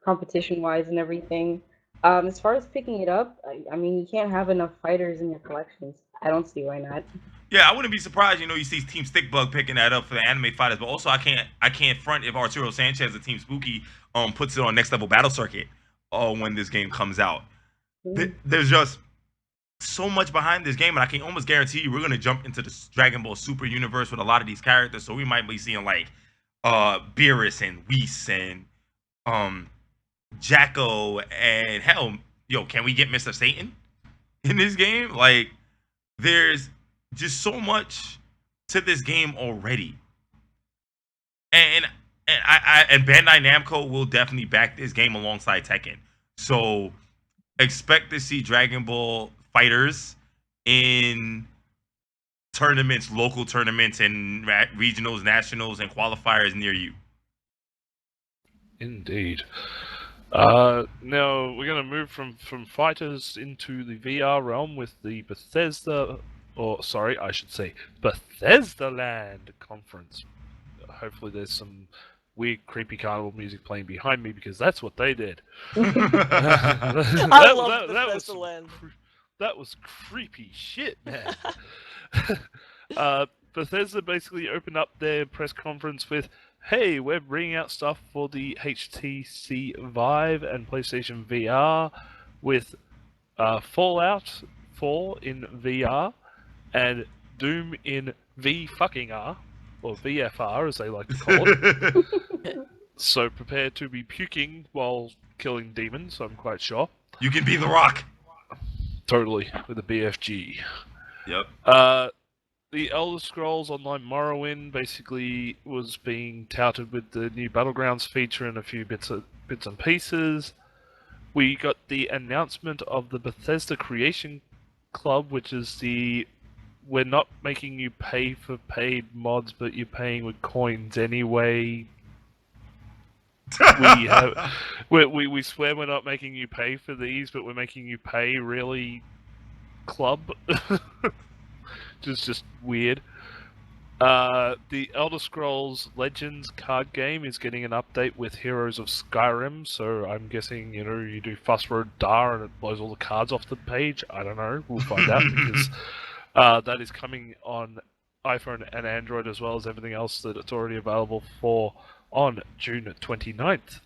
competition wise and everything. As far as picking it up, I mean, you can't have enough fighters in your collections. I don't see why not.
Yeah, I wouldn't be surprised. You see Team Stickbug picking that up for the anime fighters, but also I can't front if Arturo Sanchez and Team Spooky puts it on Next Level Battle Circuit when this game comes out. There's just so much behind this game, and I can almost guarantee you we're gonna jump into the Dragon Ball Super universe with a lot of these characters. So we might be seeing like Beerus and Whis and Jacko and hell, can we get Mr. Satan in this game? Like, there's just so much to this game already, and Bandai Namco will definitely back this game alongside Tekken. So expect to see Dragon Ball fighters in tournaments, local tournaments, and regionals, nationals, and qualifiers near you.
Indeed. Now we're going to move from fighters into the VR realm with the Bethesda, or sorry, I should say Bethesda Land conference. Hopefully there's some weird, creepy carnival music playing behind me because that's what they did.
I love Bethesda Land.
That was creepy shit, man. Bethesda basically opened up their press conference with, hey, we're bringing out stuff for the HTC Vive and PlayStation VR with Fallout 4 in VR and Doom in V-fucking-R, or VFR as they like to call it. So prepare to be puking while killing demons, I'm quite sure.
You can be The Rock.
Totally, with a BFG.
Yep.
The Elder Scrolls Online Morrowind basically was being touted with the new Battlegrounds feature and a few bits and pieces. We got the announcement of the Bethesda Creation Club, which is we're not making you pay for paid mods, but you're paying with coins anyway. We swear we're not making you pay for these, but we're making you pay, really, club. Just weird. The Elder Scrolls Legends card game is getting an update with Heroes of Skyrim, so I'm guessing, you do Fuss Road Dar and it blows all the cards off the page. I don't know, we'll find out, because that is coming on iPhone and Android as well as everything else that it's already available for on June 29th.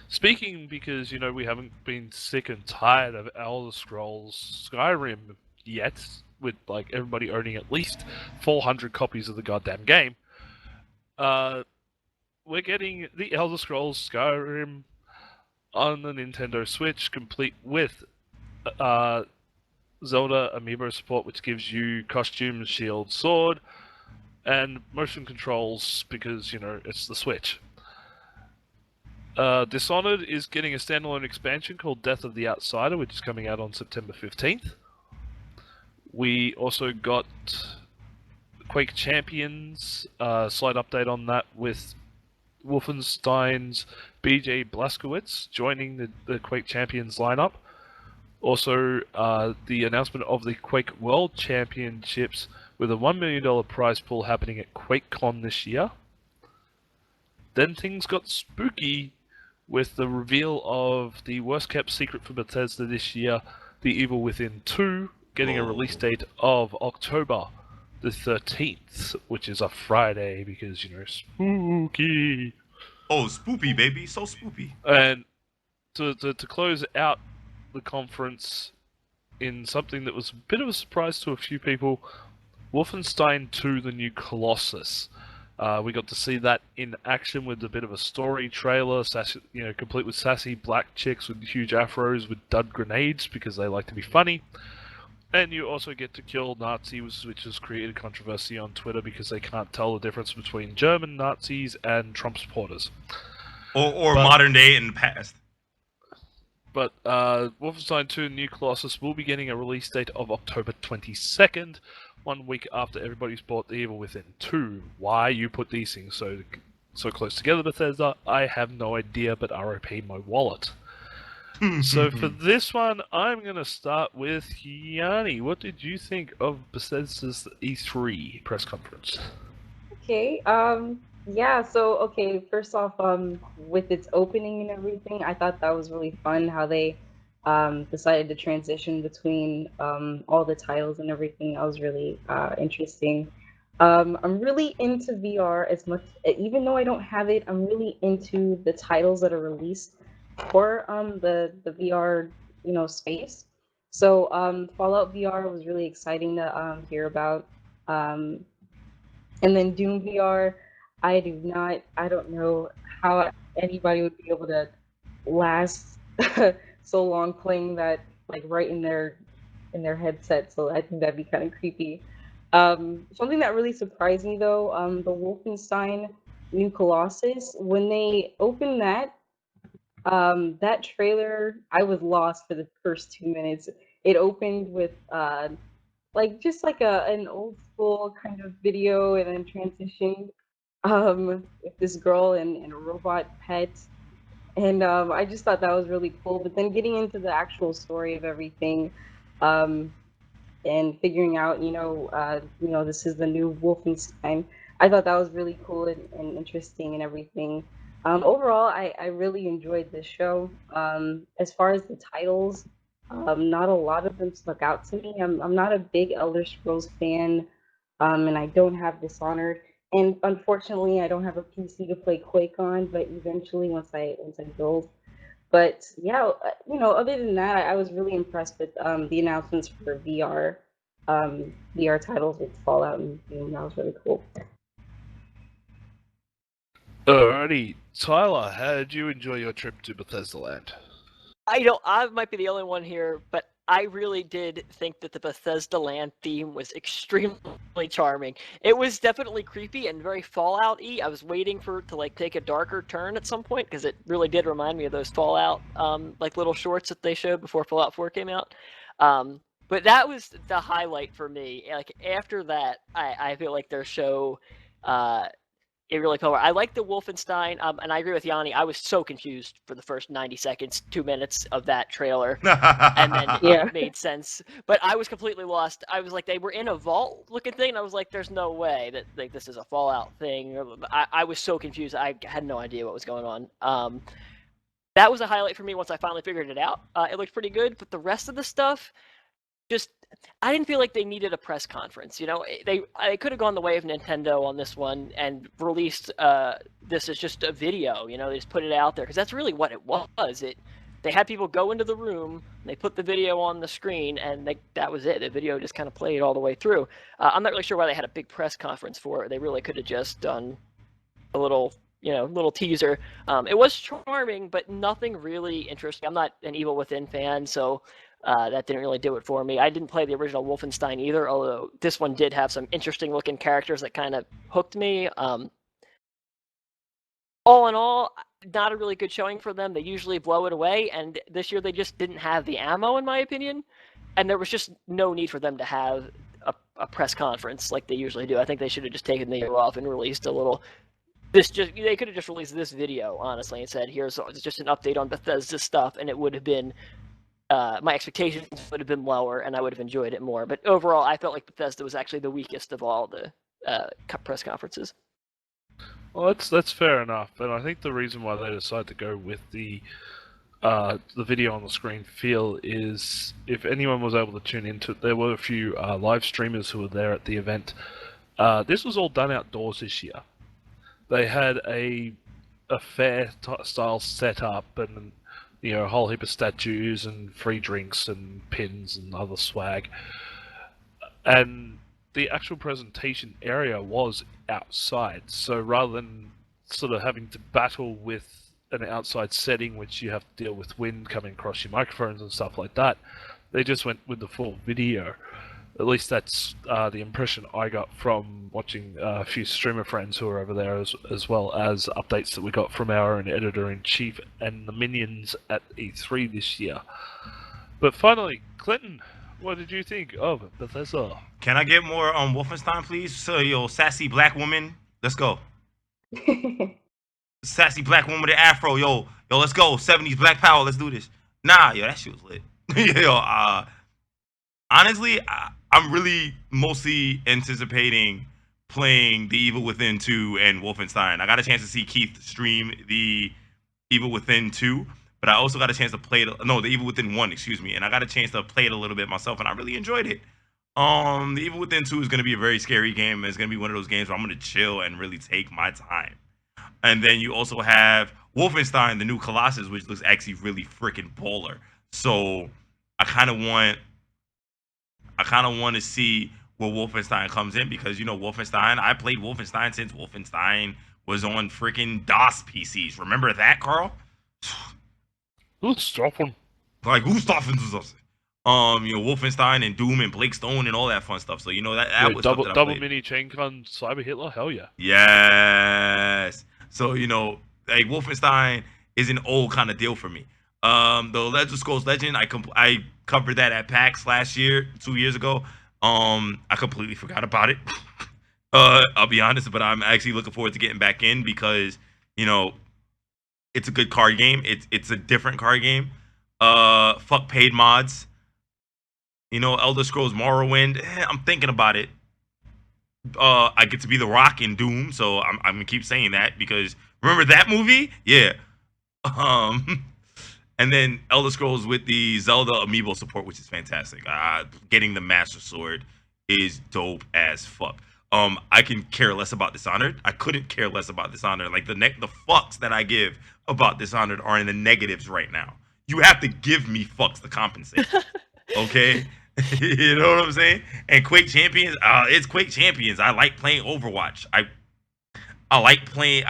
Speaking because, we haven't been sick and tired of Elder Scrolls Skyrim yet, with like everybody owning at least 400 copies of the goddamn game, we're getting the Elder Scrolls Skyrim on the Nintendo Switch, complete with Zelda amiibo support, which gives you costume, shield, sword, and motion controls because, it's the Switch. Dishonored is getting a standalone expansion called Death of the Outsider, which is coming out on September 15th. We also got Quake Champions, slight update on that with Wolfenstein's BJ Blazkowicz joining the Quake Champions lineup. Also, the announcement of the Quake World Championships with a $1 million prize pool happening at QuakeCon this year. Then things got spooky with the reveal of the worst kept secret for Bethesda this year, The Evil Within 2, getting a release date of October the 13th, which is a Friday because, spooky.
Oh, spoopy, baby. So spoopy.
And to close out the conference in something that was a bit of a surprise to a few people, Wolfenstein 2 the New Colossus. We got to see that in action with a bit of a story trailer, sassy, complete with sassy black chicks with huge afros with dud grenades because they like to be funny. And you also get to kill Nazis, which has created controversy on Twitter because they can't tell the difference between German Nazis and Trump supporters.
Or modern day and past.
But Wolfenstein 2 New Colossus will be getting a release date of October 22nd, 1 week after everybody's bought The Evil Within 2. Why you put these things so close together, Bethesda, I have no idea, but RIP my wallet. So for this one, I'm going to start with Yhani. What did you think of Bethesda's E3 press conference?
Okay, yeah, so, okay, first off, with its opening and everything, I thought that was really fun how they, decided to transition between, all the titles and everything. That was really, interesting. I'm really into VR as much, even though I don't have it, I'm really into the titles that are released for, the VR, space. So, Fallout VR was really exciting to, hear about. Um, and then Doom VR, I don't know how anybody would be able to last so long playing that like right in their headset. So I think that'd be kind of creepy. Something that really surprised me though, the Wolfenstein New Colossus, when they opened that, that trailer, I was lost for the first 2 minutes. It opened with like just like an old school kind of video and then transitioned with this girl and a robot pet. And I just thought that was really cool. But then getting into the actual story of everything, um, and figuring out, this is the new Wolfenstein. I thought that was really cool and interesting and everything. Overall, I really enjoyed this show. As far as the titles, not a lot of them stuck out to me. I'm not a big Elder Scrolls fan, and I don't have Dishonored. And unfortunately, I don't have a PC to play Quake on. But eventually, once I build. But yeah, other than that, I was really impressed with the announcements for VR titles with Fallout and Doom. That was really cool.
Alrighty, Tyler, how did you enjoy your trip to Bethesda Land?
I might be the only one here, but I really did think that the Bethesda Land theme was extremely charming. It was definitely creepy and very Fallout-y. I was waiting for it to like take a darker turn at some point because it really did remind me of those Fallout like little shorts that they showed before Fallout 4 came out. But that was the highlight for me. Like after that, I feel like their show it really felt right. I like the Wolfenstein, and I agree with Yhani. I was so confused for the first 90 seconds, 2 minutes of that trailer, and then
Yeah.
it made sense. But I was completely lost. I was like, they were in a vault-looking thing, and I was like, there's no way that like this is a Fallout thing. I was so confused. I had no idea what was going on. That was a highlight for me once I finally figured it out. It looked pretty good, but the rest of the stuff, just I didn't feel like they needed a press conference. They could have gone the way of Nintendo on this one and released this as just a video. They just put it out there because that's really what it was. They had people go into the room, they put the video on the screen, and that was it. The video just kind of played all the way through. I'm not really sure why they had a big press conference for it. They really could have just done a little teaser. It was charming, but nothing really interesting. I'm not an Evil Within fan, so that didn't really do it for me. I didn't play the original Wolfenstein either, although this one did have some interesting looking characters that kind of hooked me. All in all, not a really good showing for them. They usually blow it away, and this year they just didn't have the ammo, in my opinion. And there was just no need for them to have a press conference like they usually do. I think they should have just taken the year off and released a little. They could have just released this video, honestly, and said, "Here's just an update on Bethesda stuff," and it would have been. My expectations would have been lower, and I would have enjoyed it more. But overall, I felt like Bethesda was actually the weakest of all the press conferences.
Well, that's fair enough, and I think the reason why they decided to go with the video on the screen feel is if anyone was able to tune into it, there were a few live streamers who were there at the event. This was all done outdoors this year. They had a fair style setup and a whole heap of statues and free drinks and pins and other swag. And the actual presentation area was outside. So rather than sort of having to battle with an outside setting, which you have to deal with wind coming across your microphones and stuff like that, they just went with the full video. At least that's the impression I got from watching a few streamer friends who are over there, as well as updates that we got from our own editor-in-chief and the minions at E3 this year. But finally, Clinton, what did you think of Bethesda?
Can I get more on Wolfenstein, please? So, yo, sassy black woman, let's go. Sassy black woman with the afro, yo, let's go. 70s black power, let's do this. Nah, yo, that shit was lit. Yo, honestly, I'm really mostly anticipating playing The Evil Within 2 and Wolfenstein. I got a chance to see Keith stream The Evil Within 2, but I also got a chance to play The Evil Within 1, excuse me, and I got a chance to play it a little bit myself, and I really enjoyed it. The Evil Within 2 is going to be a very scary game. It's going to be one of those games where I'm going to chill and really take my time. And then you also have Wolfenstein the New Colossus, which looks actually really freaking baller. So I kind of want to see where Wolfenstein comes in, because, you know, Wolfenstein, I played Wolfenstein since Wolfenstein was on freaking DOS PCs. Remember that, Carl?
Who's stopping?
Like, who's stopping us? You know, Wolfenstein and Doom and Blake Stone and all that fun stuff. So, you know, that was
double
stuff that I played.
mini chain gun Cyber Hitler, hell yeah.
Yes. So, you know, like, Wolfenstein is an old kind of deal for me. The Elder Scrolls Legend, I covered that at PAX last year, 2 years ago. I completely forgot about it. I'll be honest, but I'm actually looking forward to getting back in, because, you know, it's a good card game. It's a different card game. Fuck paid mods. You know, Elder Scrolls Morrowind, I'm thinking about it. I get to be the Rock in Doom, so I'm gonna keep saying that, because remember that movie? Yeah. And then Elder Scrolls with the Zelda amiibo support, which is fantastic. Getting the Master Sword is dope as fuck. I can care less about Dishonored. I couldn't care less about Dishonored. Like, the fucks that I give about Dishonored are in the negatives right now. You have to give me fucks to compensate. Okay? You know what I'm saying? And Quake Champions, it's Quake Champions. I like playing Overwatch. I like playing.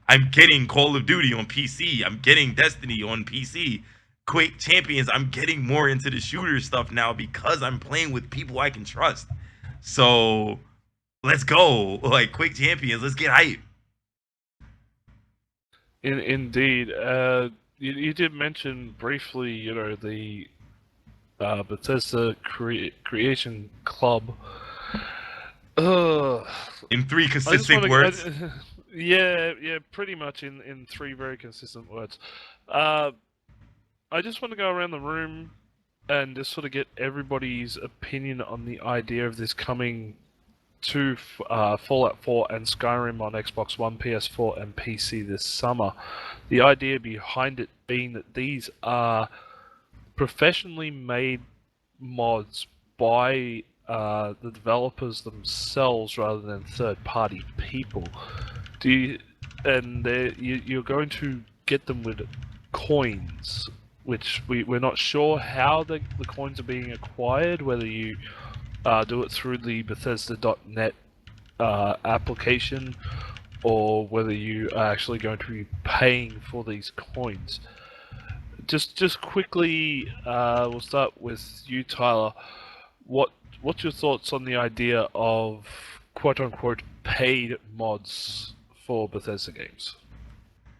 I'm getting Call of Duty on PC. I'm getting Destiny on PC. Quake Champions, I'm getting more into the shooter stuff now, because I'm playing with people I can trust. So let's go. Like, Quake Champions, let's get hype.
Indeed. You did mention briefly, you know, the Bethesda Creation Club.
In 3 consistent words.
Yeah, pretty much in 3 very consistent words. I just want to go around the room and just sort of get everybody's opinion on the idea of this coming to Fallout 4 and Skyrim on Xbox One, PS4, and PC this summer. The idea behind it being that these are professionally made mods by the developers themselves rather than third-party people. You're going to get them with coins, which we're not sure how the coins are being acquired, whether you do it through the Bethesda.net application, or whether you are actually going to be paying for these coins. Just quickly, we'll start with you, Tyler. What's your thoughts on the idea of quote-unquote paid mods for Bethesda games?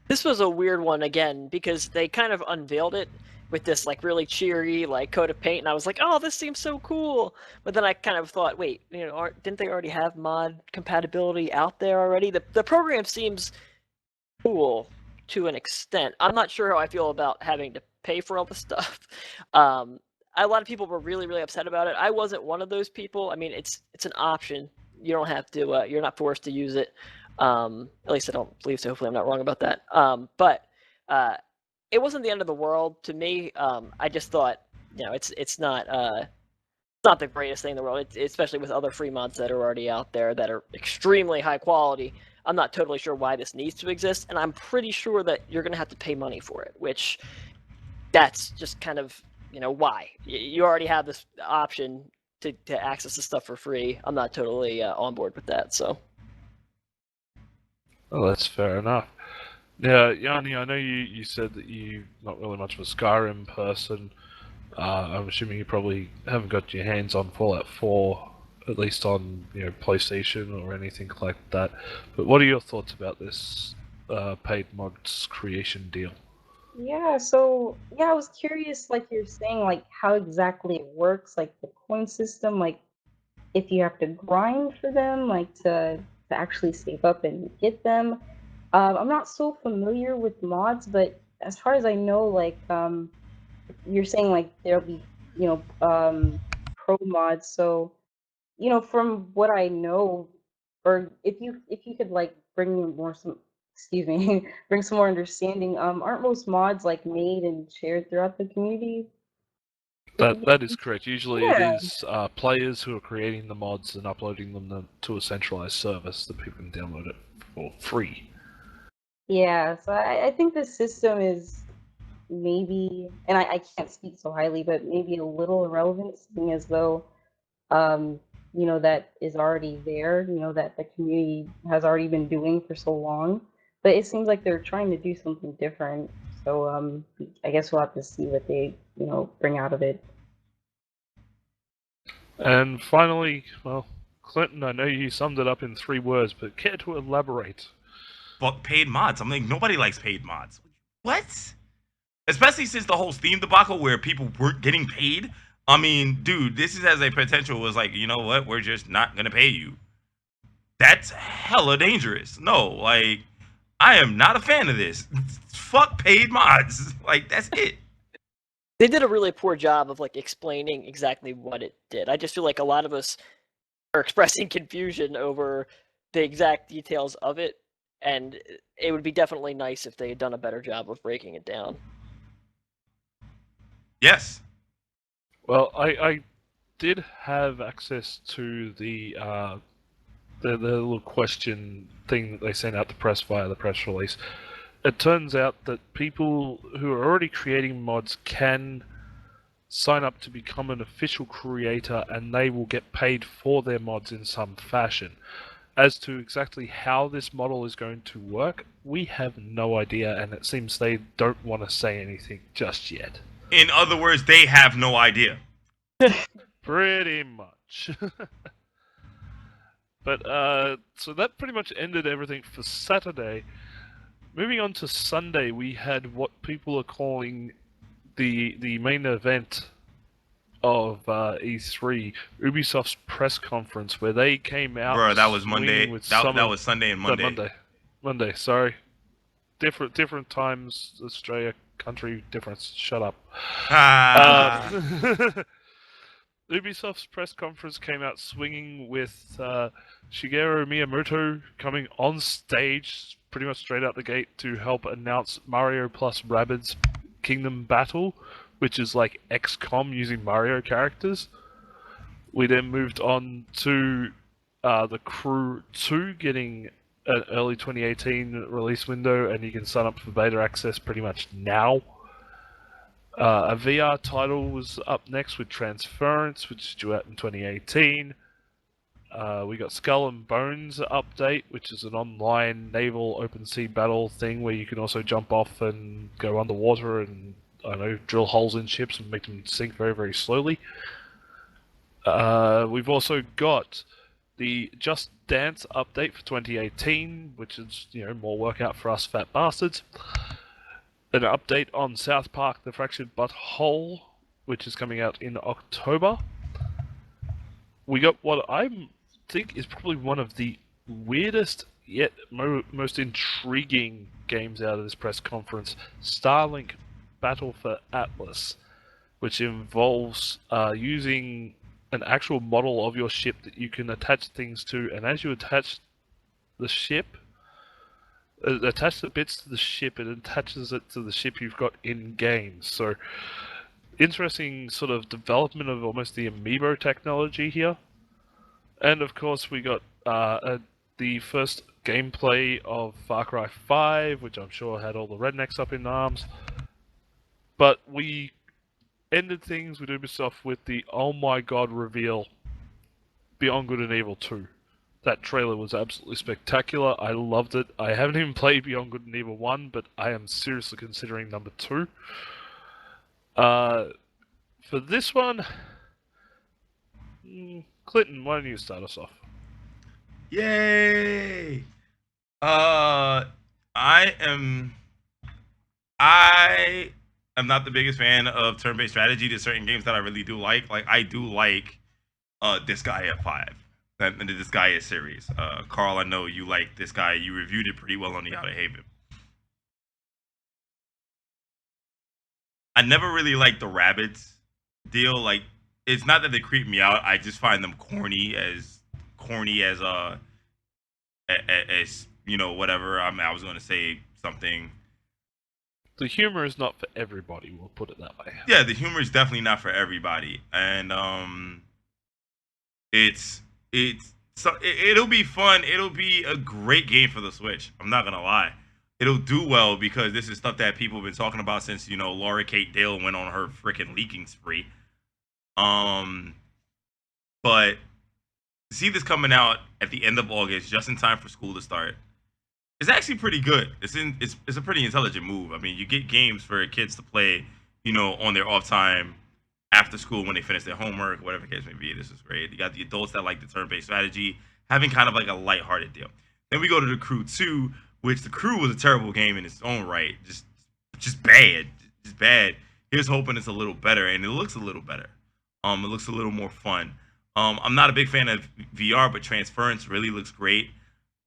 This was a weird one again, because they kind of unveiled it with this like really cheery like coat of paint, and I was like, oh, this seems so cool. But then I kind of thought, wait, you know, didn't they already have mod compatibility out there already? The program seems cool to an extent. I'm not sure how I feel about having to pay for all the stuff. A lot of people were really, really upset about it. I wasn't one of those people. I mean, it's an option. You don't have to. You're not forced to use it. At least I don't believe so. Hopefully, I'm not wrong about that. But it wasn't the end of the world to me. I just thought, you know, it's not the greatest thing in the world. Especially with other free mods that are already out there that are extremely high quality. I'm not totally sure why this needs to exist, and I'm pretty sure that you're going to have to pay money for it, which that's just kind of, you know, why. You already have this option to access the stuff for free, I'm not totally on board with that. So.
Well, that's fair enough. Now, Yhani, I know you said that you're not really much of a Skyrim person. I'm assuming you probably haven't got your hands on Fallout 4, at least on PlayStation or anything like that. But what are your thoughts about this paid mods creation deal?
Yeah, so yeah, I was curious, like you're saying, like how exactly it works, like the coin system, like if you have to grind for them, like to actually save up and get them. I'm not so familiar with mods, but as far as I know, like you're saying, like there'll be pro mods. So from what I know, or if you could like bring me more some, excuse me, bring some more understanding. Aren't most mods like made and shared throughout the community?
That is correct. Usually it
Yeah.
is players who are creating the mods and uploading them to a centralized service that people can download it for free.
Yeah, so I think the system is maybe, and I can't speak so highly, but maybe a little irrelevant, seeing as though, um, that is already there, that the community has already been doing for so long. But it seems like they're trying to do something different. So I guess we'll have to see what they, bring out of it.
And finally, well, Clinton, I know you summed it up in 3 words, but care to elaborate?
But paid mods. I'm like, nobody likes paid mods. What? Especially since the whole Steam debacle where people weren't getting paid. I mean, dude, this has a potential. Was like, you know what? We're just not gonna pay you. That's hella dangerous. No, like, I am not a fan of this. Fuck paid mods. Like, that's it.
They did a really poor job of like explaining exactly what it did. I just feel like a lot of us are expressing confusion over the exact details of it, and it would be definitely nice if they had done a better job of breaking it down.
Yes.
Well, I did have access to the little question thing that they sent out to press via the press release. It turns out that people who are already creating mods can sign up to become an official creator, and they will get paid for their mods in some fashion. As to exactly how this model is going to work, we have no idea, and it seems they don't want to say anything just yet.
In other words, they have no idea.
Pretty much. But, so that pretty much ended everything for Saturday. Moving on to Sunday, we had what people are calling the main event of E3, Ubisoft's press conference, where they came out.
Bro, that was Monday.
With
That was Sunday and Monday.
Monday. Sorry, different times. Australia country difference. Shut up. Ubisoft's press conference came out swinging with Shigeru Miyamoto coming on stage pretty much straight out the gate to help announce Mario plus Rabbids Kingdom Battle, which is like XCOM using Mario characters. We then moved on to The Crew 2 getting an early 2018 release window, and you can sign up for beta access pretty much now. A VR title was up next with Transference, which is due out in 2018. We got Skullenbones update, which is an online naval open sea battle thing where you can also jump off and go underwater and, I don't know, drill holes in ships and make them sink very, very slowly. We've also got the Just Dance update for 2018, which is, more workout for us fat bastards. An update on South Park: The Fractured But Whole, which is coming out in October. We got what I think is probably one of the weirdest yet most intriguing games out of this press conference, Starlink Battle for Atlas, which involves using an actual model of your ship that you can attach things to, and as you attach the ship, attach the bits to the ship, it attaches it to the ship you've got in-game. So, interesting sort of development of almost the amiibo technology here. And of course we got the first gameplay of Far Cry 5, which I'm sure had all the rednecks up in arms. But we ended things with Ubisoft with the oh my god reveal Beyond Good and Evil 2. That trailer was absolutely spectacular. I loved it. I haven't even played Beyond Good and Evil 1, but I am seriously considering number 2. For this one, Clinton, why don't you start us off?
Yay! I am not the biggest fan of turn-based strategy. There's certain games that I really do like. Like I do like Disgaea 5. And the Disgaea series. Karl, I know you like this guy. You reviewed it pretty well on the Outerhaven. I never really liked the rabbits deal. Like, it's not that they creep me out. I just find them corny as you know, whatever. I was going to say something.
The humor is not for everybody, we'll put it that way.
Yeah, the humor is definitely not for everybody. And it'll be fun. It'll be a great game for the Switch. I'm not going to lie. It'll do well because this is stuff that people have been talking about since, you know, Laura Kate Dale went on her freaking leaking spree. But to see this coming out at the end of August, just in time for school to start, it's actually pretty good. It's a pretty intelligent move. I mean, you get games for kids to play, you know, on their off time after school when they finish their homework, whatever the case may be. This is great. You got the adults that like the turn-based strategy, having kind of like a lighthearted deal. Then we go to The Crew 2, which The Crew was a terrible game in its own right. Just bad. Just bad. Here's hoping it's a little better, and it looks a little better. It looks a little more fun. I'm not a big fan of VR, but Transference really looks great.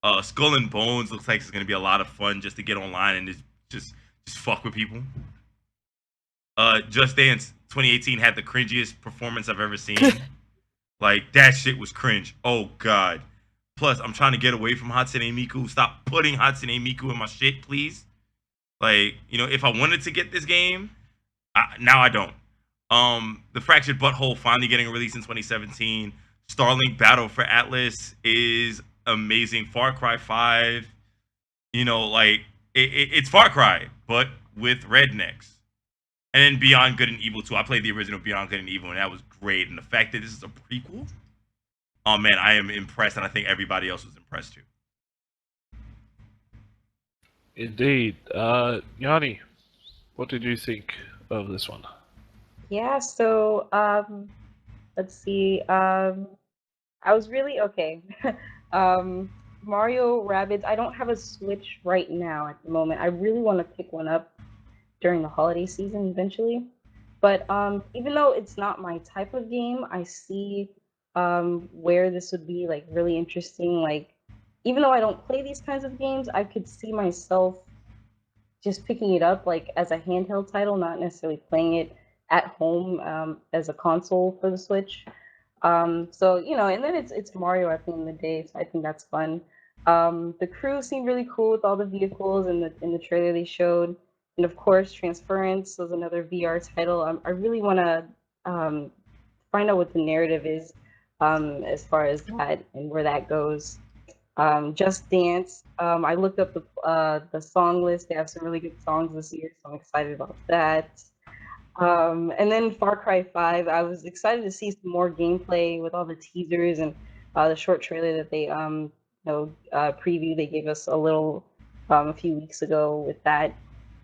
Skullenbones looks like it's going to be a lot of fun just to get online and just fuck with people. Just Dance 2018 had the cringiest performance I've ever seen. Like, that shit was cringe. Oh, God. Plus, I'm trying to get away from Hatsune Miku. Stop putting Hatsune Miku in my shit, please. Like, you know, if I wanted to get this game, now I don't. The Fractured Butthole finally getting released in 2017. Starlink Battle for Atlas is amazing. Far Cry 5, you know, like, it's Far Cry, but with rednecks. And then Beyond Good and Evil 2. I played the original Beyond Good and Evil, and that was great. And the fact that this is a prequel, oh man, I am impressed, and I think everybody else was impressed too.
Indeed. Yhani, what did you think of this one?
Yeah, so let's see. I was really okay. Mario Rabbids, I don't have a Switch right now at the moment. I really want to pick one up during the holiday season eventually. But even though it's not my type of game, I see where this would be like really interesting. Like, even though I don't play these kinds of games, I could see myself just picking it up like as a handheld title, not necessarily playing it at home as a console for the Switch. So, you know, and then it's Mario at the end of the day, so I think that's fun. The Crew seemed really cool with all the vehicles in the trailer they showed. And of course, Transference was another VR title. I really want to find out what the narrative is as far as that and where that goes. Just Dance. I looked up the song list. They have some really good songs this year, so I'm excited about that. And then Far Cry 5. I was excited to see some more gameplay with all the teasers and the short trailer that they preview. They gave us a few weeks ago with that.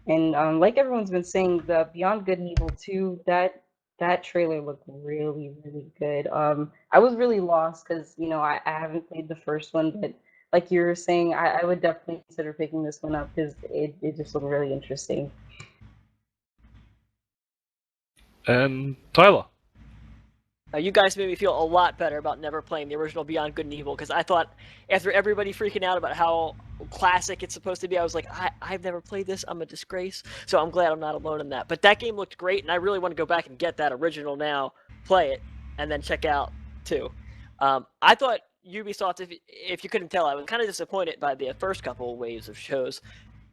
And like everyone's been saying, the Beyond Good and Evil 2, that trailer looked really, really good. I was really lost because, you know, I haven't played the first one, but like you were saying, I would definitely consider picking this one up because it just looked really interesting.
And Tyler?
You guys made me feel a lot better about never playing the original Beyond Good and Evil, because I thought, after everybody freaking out about how classic it's supposed to be, I was like, I've never played this, I'm a disgrace, so I'm glad I'm not alone in that. But that game looked great, and I really want to go back and get that original now, play it, and then check out 2. I thought Ubisoft, if you couldn't tell, I was kind of disappointed by the first couple of waves of shows.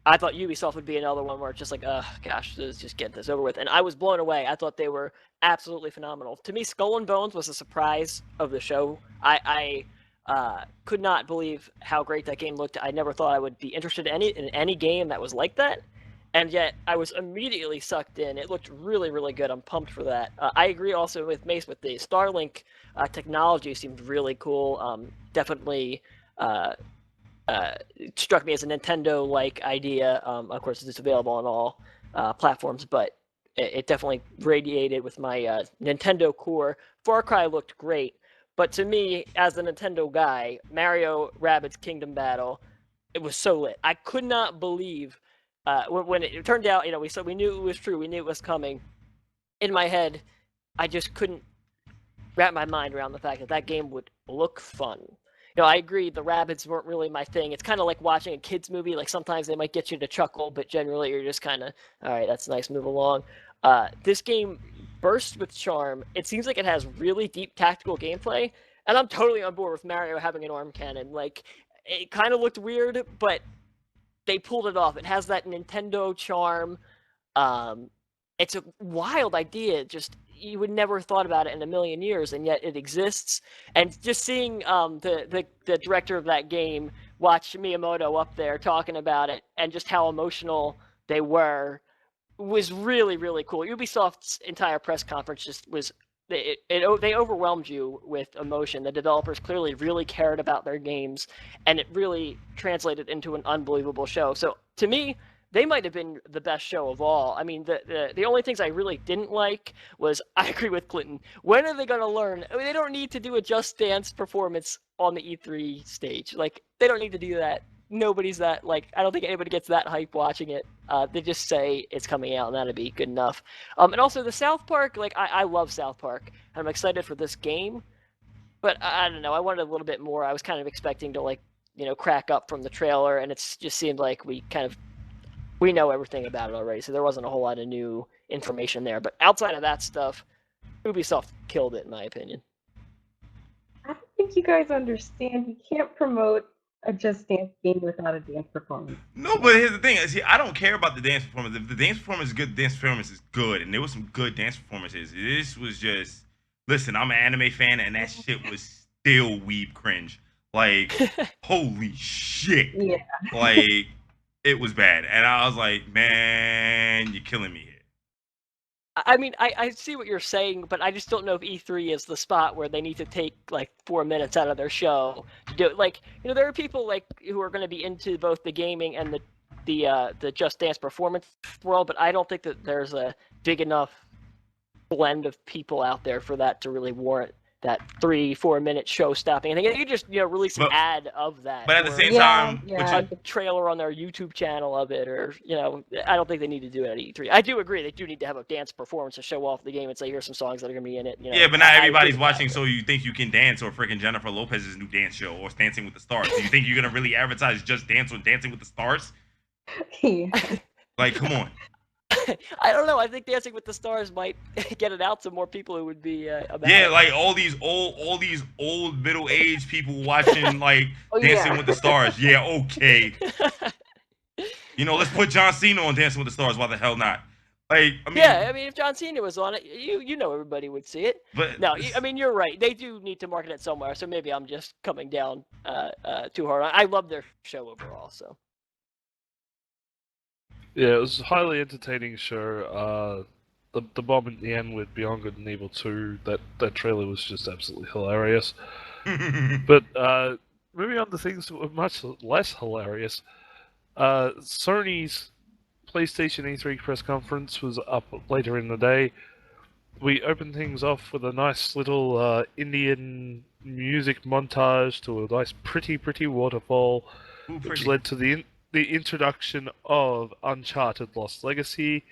I thought Ubisoft would be another one where it's just like, gosh, let's just get this over with. And I was blown away. I thought they were absolutely phenomenal. To me, Skullenbones was a surprise of the show. I could not believe how great that game looked. I never thought I would be interested in any game that was like that. and yet I was immediately sucked in. It looked really, really good. I'm pumped for that. I agree also with Mace with the Starlink technology seemed really cool. Definitely it struck me as a Nintendo-like idea. Of course, it's available on all platforms, but it definitely radiated with my Nintendo core. Far Cry looked great, but to me, as a Nintendo guy, Mario Rabbids Kingdom Battle, it was so lit. I could not believe when it turned out. We knew it was true. We knew it was coming. In my head, I just couldn't wrap my mind around the fact that that game would look fun. I agree the rabbits weren't really my thing. It's kind of like watching a kids movie. Like sometimes they might get you to chuckle, but generally you're just kind of, all right, that's nice, move along. This game bursts with charm. It seems like it has really deep tactical gameplay, and I'm totally on board with Mario having an arm cannon. Like, it kind of looked weird, but they pulled it off. It has that Nintendo charm. It's a wild idea. Just you would never have thought about it in a million years, and yet it exists. And just seeing the director of that game watch Miyamoto up there talking about it, and just how emotional they were, was really, really cool. Ubisoft's entire press conference just was they overwhelmed you with emotion. The developers clearly really cared about their games, and it really translated into an unbelievable show. So to me, they might have been the best show of all. I mean, the only things I really didn't like was, I agree with Clinton. When are they going to learn? I mean, they don't need to do a Just Dance performance on the E3 stage. Like, they don't need to do that. Nobody's that, like, I don't think anybody gets that hype watching it. They just say it's coming out, and that'd be good enough. And also, the South Park, like, I love South Park, and I'm excited for this game. But I don't know, I wanted a little bit more. I was kind of expecting to, like, crack up from the trailer, and it just seemed like we know everything about it already, so there wasn't a whole lot of new information there. But outside of that stuff, Ubisoft killed it, in my opinion.
I don't think you guys understand. You can't promote a Just Dance game without a dance performance.
No, but here's the thing. See, I don't care about the dance performance. If the dance performance is good, the dance performance is good. And there was some good dance performances. This was just... Listen, I'm an anime fan, and that shit was still weeb cringe. Like, holy shit.
Yeah.
Like, it was bad. And I was like, man, you're killing me here.
I mean, I see what you're saying, but I just don't know if E3 is the spot where they need to take, like, 4 minutes out of their show to do it. Like, there are people, like, who are going to be into both the gaming and the Just Dance performance world, but I don't think that there's a big enough blend of people out there for that to really warrant that 3-4 minute show stopping. I think you just release an ad of that.
But at the same time,
a trailer on their YouTube channel of it, or I don't think they need to do it at E3. I do agree they do need to have a dance performance to show off the game and say here's some songs that are gonna be in it.
Yeah, but not everybody's watching, so you think you can dance, or freaking Jennifer Lopez's new dance show, or Dancing with the Stars. Do you think you're gonna really advertise Just Dance or Dancing with the Stars?
Yeah.
Like, come on.
I don't know. I think Dancing with the Stars might get it out to more people who would be about
Yeah,
it.
like all these old middle-aged people watching like Dancing with the Stars. Yeah, okay. Let's put John Cena on Dancing with the Stars. Why the hell not? Like, I mean,
yeah, I mean, if John Cena was on it, everybody would see it.
But
no, I mean, you're right. They do need to market it somewhere. So maybe I'm just coming down too hard. I love their show overall. So.
Yeah, it was a highly entertaining show. The bomb at the end with Beyond Good and Evil 2, that trailer was just absolutely hilarious. But moving on to things that were much less hilarious, Sony's PlayStation E3 press conference was up later in the day. We opened things off with a nice little Indian music montage to a nice pretty waterfall, which led to the introduction of Uncharted Lost Legacy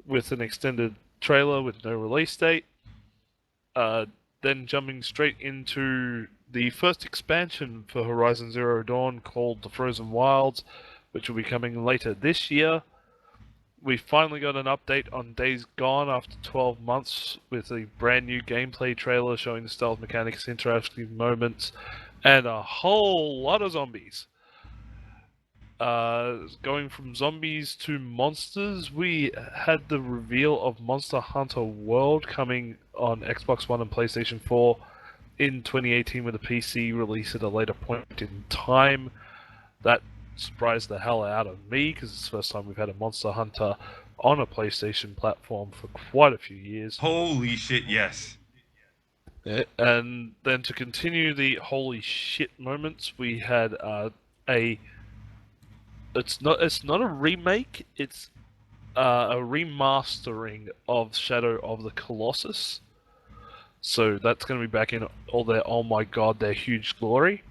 with an extended trailer with no release date. Then jumping straight into the first expansion for Horizon Zero Dawn called The Frozen Wilds, which will be coming later this year. We finally got an update on Days Gone after 12 months with a brand new gameplay trailer showing the stealth mechanics, interactive moments, and a whole lot of zombies. Going from zombies to monsters, we had the reveal of Monster Hunter World coming on Xbox One and PlayStation 4 in 2018 with a PC release at a later point in time. That surprised the hell out of me because it's the first time we've had a Monster Hunter on a PlayStation platform for quite a few years.
Holy shit, yes.
Yeah, and then to continue the holy shit moments, we had a. It's not a remake. It's a remastering of Shadow of the Colossus. So that's going to be back in all their oh my god, their huge glory.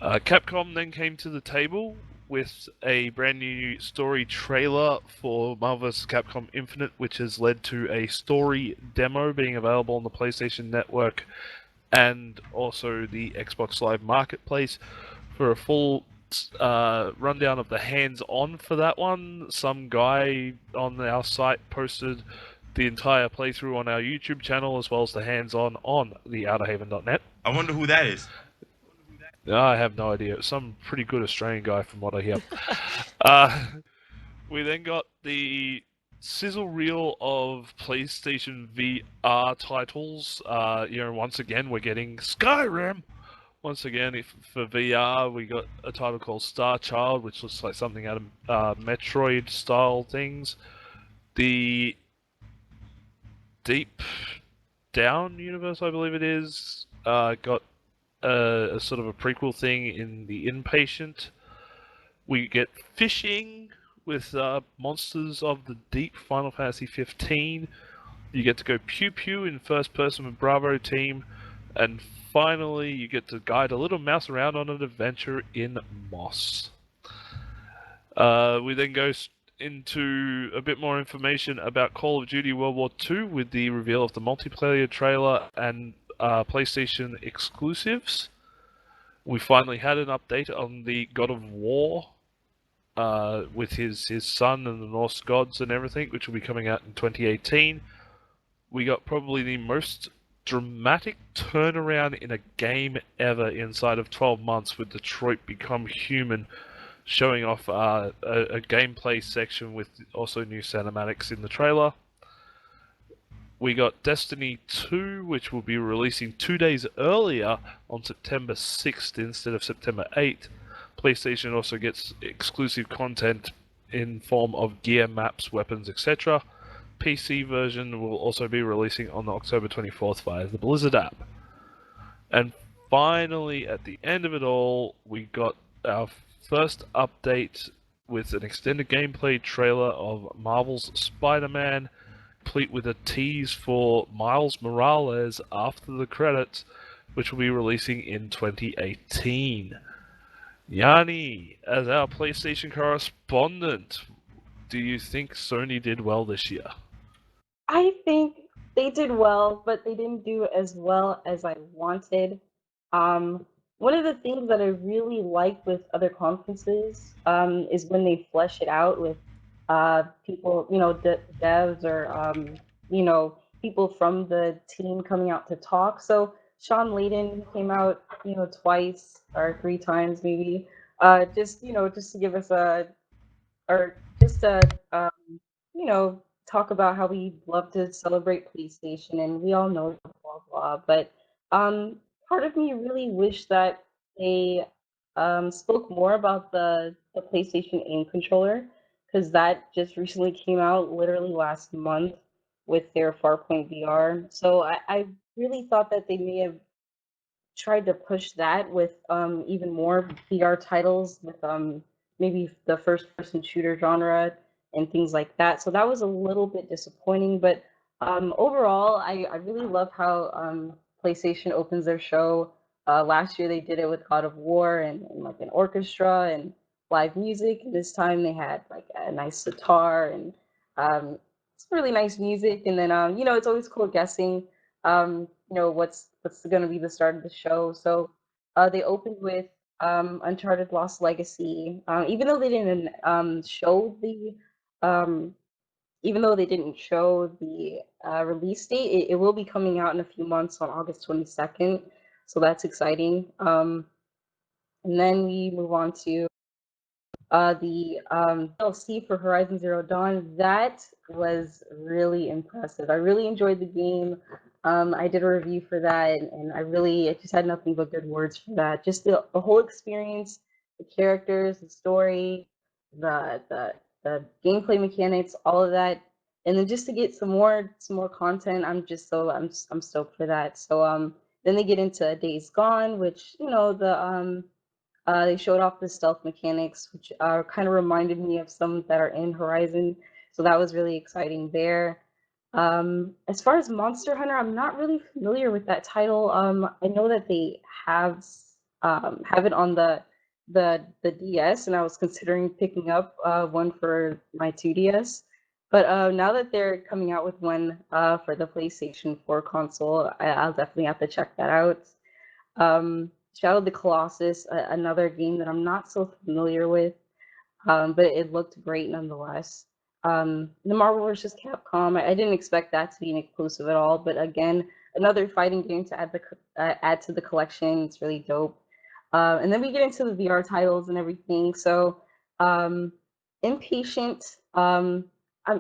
Capcom then came to the table with a brand new story trailer for Marvel vs. Capcom Infinite, which has led to a story demo being available on the PlayStation Network and also the Xbox Live Marketplace. For a full rundown of the hands-on for that one, some guy on our site posted the entire playthrough on our YouTube channel as well as the hands-on on the Outerhaven.net.
I wonder who that is.
I have no idea. Some pretty good Australian guy from what I hear. We then got the sizzle reel of PlayStation VR titles. Once again, we're getting Skyrim. Once again, for VR, we got a title called Star Child, which looks like something out of Metroid style things. The Deep Down universe, I believe it is, got a sort of a prequel thing in The Inpatient. We get fishing with Monsters of the Deep, Final Fantasy 15. You get to go pew pew in first person with Bravo Team, and finally you get to guide a little mouse around on an adventure in Moss. We then go into a bit more information about Call of Duty World War II with the reveal of the multiplayer trailer and PlayStation exclusives. We finally had an update on the God of War with his son and the Norse gods and everything, which will be coming out in 2018. We got probably the most dramatic turnaround in a game ever inside of 12 months with Detroit Become Human, showing off a gameplay section with also new cinematics in the trailer. We got Destiny 2, which will be releasing 2 days earlier on September 6th instead of September 8th. PlayStation also gets exclusive content in form of gear, maps, weapons, etc. PC version will also be releasing on October 24th via the Blizzard app. And finally, at the end of it all, we got our first update with an extended gameplay trailer of Marvel's Spider-Man, complete with a tease for Miles Morales after the credits, which will be releasing in 2018. Yhani, as our PlayStation correspondent, do you think Sony did well this year?
I think they did well, but they didn't do as well as I wanted. One of the things that I really like with other conferences is when they flesh it out with people, devs or people from the team coming out to talk. So Sean Layden came out, twice or three times maybe, just to give us just to talk about how we love to celebrate PlayStation, and we all know blah blah. But part of me really wish that they spoke more about the PlayStation Aim controller, because that just recently came out literally last month with their Farpoint VR. So I really thought that they may have tried to push that with even more VR titles with maybe the first person shooter genre and things like that. So that was a little bit disappointing, but overall, I really love how PlayStation opens their show. Last year they did it with God of War and like an orchestra and live music. This time they had like a nice sitar and it's really nice music. And then it's always cool guessing what's going to be the start of the show. So they opened with Uncharted Lost Legacy. Even though they didn't show the um, release date, it will be coming out in a few months on August 22nd. So that's exciting. And then we move on to the DLC for Horizon Zero Dawn. That was really impressive. I really enjoyed the game. I did a review for that, and I just had nothing but good words for that. Just the whole experience the characters, the story, the gameplay mechanics, all of that, and then just to get some more content, I'm stoked for that. So then they get into Days Gone, which they showed off the stealth mechanics, which kind of reminded me of some that are in Horizon. So that was really exciting there. As far as Monster Hunter, I'm not really familiar with that title. I know that they have it on the DS, and I was considering picking up one for my 2DS. But now that they're coming out with one for the PlayStation 4 console, I'll definitely have to check that out. Shadow of the Colossus, another game that I'm not so familiar with, but it looked great nonetheless. The Marvel vs. Capcom, I didn't expect that to be an exclusive at all, but again, another fighting game to add to the collection. It's really dope. And then we get into the VR titles and everything. So, Impatient.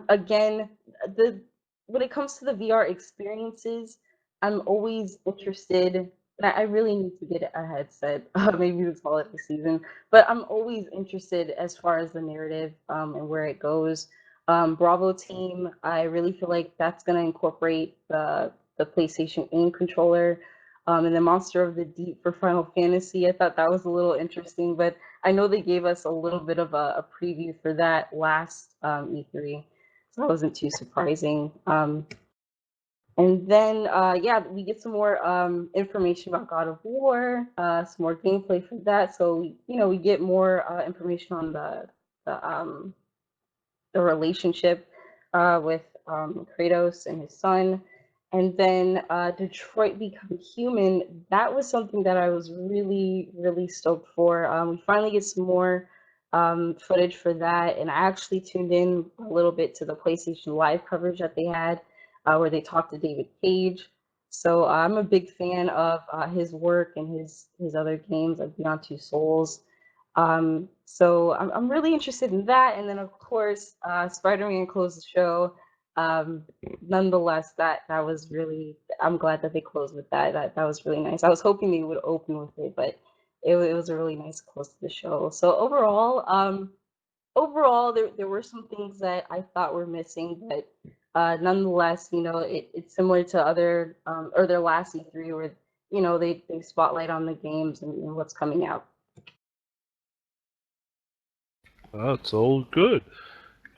Again, the when it comes to the VR experiences, I'm always interested. I really need to get a headset, maybe this holiday season. But I'm always interested as far as the narrative and where it goes. Bravo Team, I really feel like that's going to incorporate the PlayStation aim controller. And then Monster of the Deep for Final Fantasy. I thought that was a little interesting, but I know they gave us a little bit of a preview for that last E3, so that wasn't too surprising. And then, yeah, we get some more information about God of War, some more gameplay for that. So, we get more information on the, um, the relationship with Kratos and his son. And then Detroit Become Human, that was something that I was really, really stoked for. We finally get some more footage for that. And I actually tuned in a little bit to the PlayStation Live coverage that they had, where they talked to David Cage. So I'm a big fan of his work and his other games like Beyond Two Souls. So I'm really interested in that. And then of course, Spider-Man closed the show. Um, Nonetheless, that was really, I'm glad that they closed with that. That was really nice. I was hoping they would open with it, but it was a really nice close to the show. So overall, there were some things that I thought were missing, but nonetheless, it's similar to other or their last E3 where they spotlight on the games and what's coming out.
That's all good.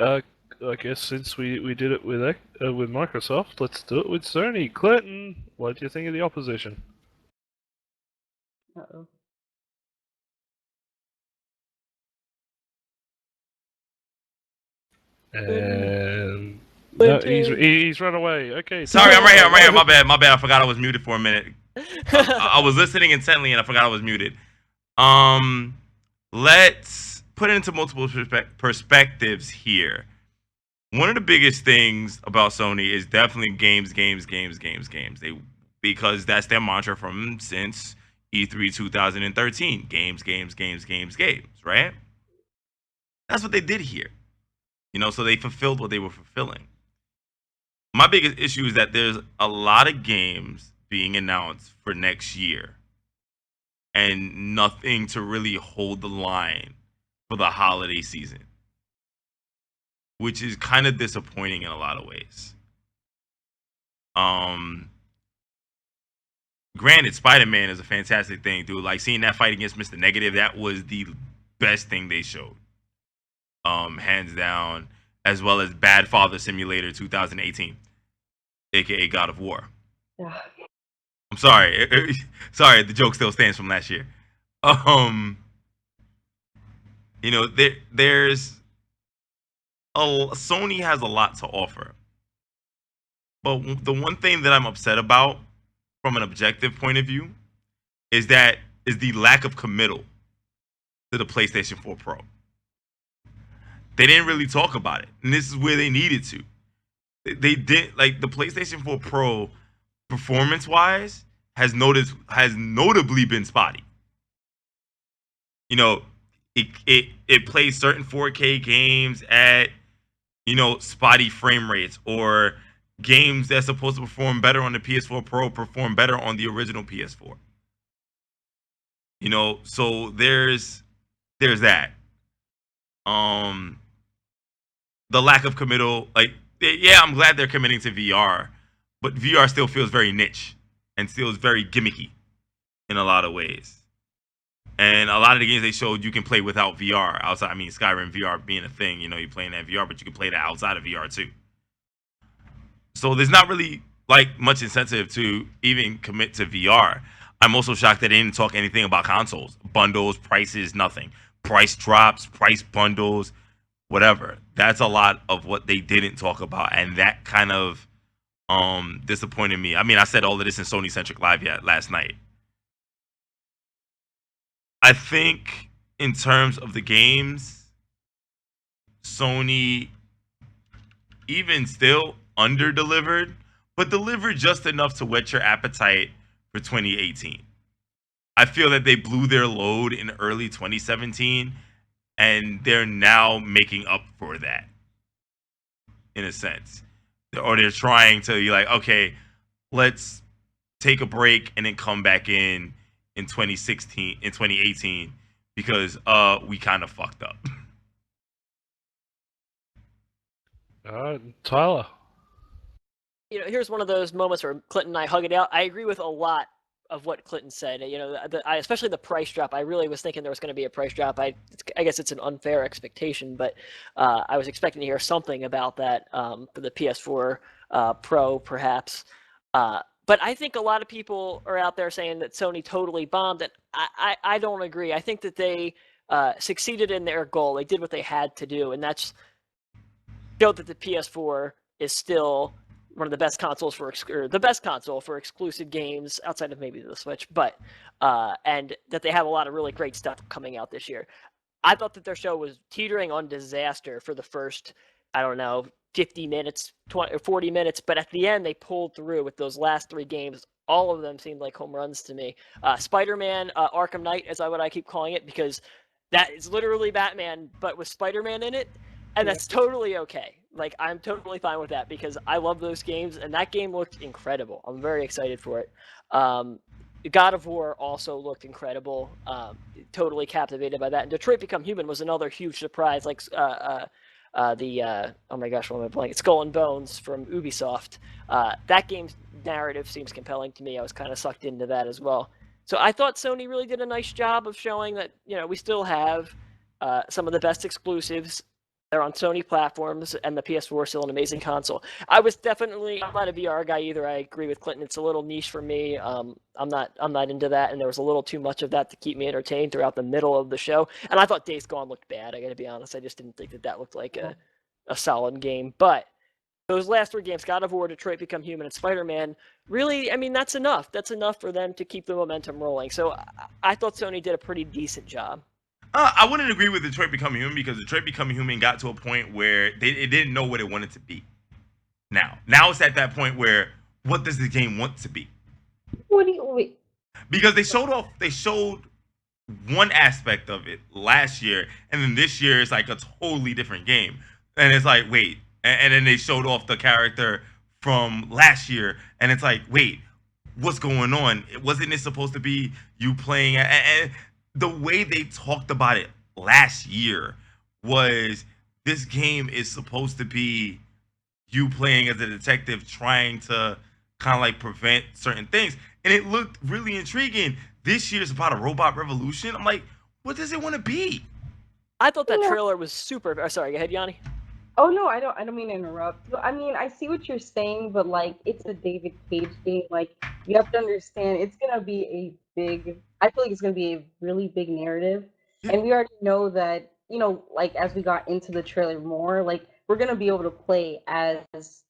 I guess since we did it with Microsoft, let's do it with Sony. Clinton, what do you think of the opposition?
Uh-oh.
And no, he's run away. Okay,
Sorry, I'm right here. I'm right here. My bad. I forgot I was muted for a minute. I was listening intently and I forgot I was muted. Let's put it into multiple perspectives here. One of the biggest things about Sony is definitely games. Because that's their mantra from since E3 2013. Games, right? That's what they did here. So they fulfilled what they were fulfilling. My biggest issue is that there's a lot of games being announced for next year and nothing to really hold the line for the holiday season, which is kind of disappointing in a lot of ways. Granted, Spider-Man is a fantastic thing, dude. Like seeing that fight against Mr. Negative, that was the best thing they showed. Hands down, as well as Bad Father Simulator 2018, aka God of War.
Yeah.
I'm sorry. Sorry, the joke still stands from last year. There's Sony has a lot to offer. But the one thing that I'm upset about from an objective point of view is the lack of committal to the PlayStation 4 Pro. They didn't really talk about it, and this is where they needed to. They did, like, the PlayStation 4 Pro performance-wise has notably been spotty. It plays certain 4K games at spotty frame rates, or games that's supposed to perform better on the PS4 Pro perform better on the original PS4. So there's there's that. Um, the lack of committal, like, yeah, I'm glad they're committing to VR, but VR still feels very niche and feels very gimmicky in a lot of ways. And a lot of the games they showed you can play without VR outside. I mean, Skyrim VR being a thing, you know, you're playing that VR, but you can play that outside of VR too. So there's not really like much incentive to even commit to VR. I'm also shocked that they didn't talk anything about consoles, bundles, prices, nothing. Price drops, price bundles, whatever. That's a lot of what they didn't talk about, and that kind of disappointed me. I mean, I said all of this in SonyCentric Live last night. I think in terms of the games, Sony even still under-delivered, but delivered just enough to whet your appetite for 2018. I feel that they blew their load in early 2017, and they're now making up for that, in a sense. Or they're trying to be like, okay, let's take a break and then come back in 2018, because we kind of fucked up.
Tyler.
You know, here's one of those moments where Clinton and I hug it out. I agree with a lot of what Clinton said. You know, especially the price drop. I really was thinking there was going to be a price drop. I guess it's an unfair expectation, but I was expecting to hear something about that for the PS4 Pro, perhaps. But I think a lot of people are out there saying that Sony totally bombed it. I don't agree. I think that they succeeded in their goal. They did what they had to do, and that's showed that the PS4 is still one of the best consoles the best console for exclusive games outside of maybe the Switch, but and that they have a lot of really great stuff coming out this year. I thought that their show was teetering on disaster for the first, I don't know, 50 minutes, 40 minutes, but at the end they pulled through with those last 3 games. All of them seemed like home runs to me. Spider-Man Arkham Knight is what I keep calling it, because that is literally Batman, but with Spider-Man in it. And that's totally okay. Like, I'm totally fine with that because I love those games, and that game looked incredible. I'm very excited for it. God of War also looked incredible. Totally captivated by that. And Detroit Become Human was another huge surprise. Like oh my gosh, what am I playing? Skull and Bones from Ubisoft. That game's narrative seems compelling to me. I was kind of sucked into that as well. So I thought Sony really did a nice job of showing that, you know, we still have some of the best exclusives. They're on Sony platforms, and the PS4 is still an amazing console. I'm not a VR guy either. I agree with Clinton. It's a little niche for me. I'm not into that, and there was a little too much of that to keep me entertained throughout the middle of the show. And I thought Days Gone looked bad. I got to be honest. I just didn't think that looked like a solid game. But those last 3 games, God of War, Detroit Become Human, and Spider-Man, really, I mean, that's enough. That's enough for them to keep the momentum rolling. So I thought Sony did a pretty decent job.
I wouldn't agree with Detroit Become Human, because Detroit Become Human got to a point where it didn't know what it wanted to be. Now it's at that point where, what does the game want to be?
Wait.
Because they showed one aspect of it last year, and then this year it's like a totally different game. And it's like, wait, and then they showed off the character from last year, and it's like, wait, what's going on? Wasn't it supposed to be you playing? And the way they talked about it last year was, this game is supposed to be you playing as a detective trying to kind of like prevent certain things. And it looked really intriguing. This year's about a robot revolution. I'm like, what does it want to be?
I thought that trailer was super. Sorry, go ahead, Yhani.
Oh no, I don't mean to interrupt. I mean, I see what you're saying, but like, it's a David Cage game. Like, you have to understand, it's gonna be a big. I feel like it's gonna be a really big narrative, and we already know that. You know, like, as we got into the trailer more, like, we're gonna be able to play as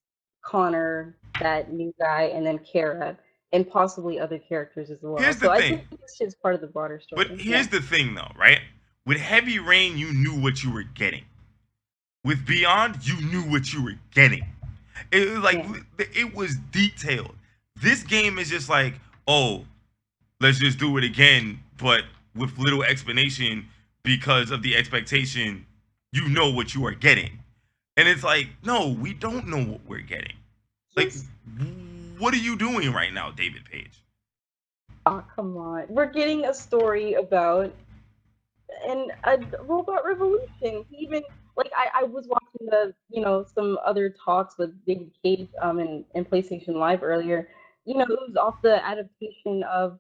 Connor, that new guy, and then Kara, and possibly other characters as well.
Here's the
so
thing.
I think it's just part of the broader story.
But here's the thing, though, right? With Heavy Rain, you knew what you were getting. With Beyond, you knew what you were getting. It was like, it was detailed. This game is just like, oh, let's just do it again, but with little explanation, because of the expectation, you know what you are getting. And it's like, no, we don't know what we're getting. Like, what are you doing right now, David Page?
Oh, come on. We're getting a story about and a robot revolution. He even like I was watching the some other talks with David Cage in PlayStation Live earlier. It was off the adaptation of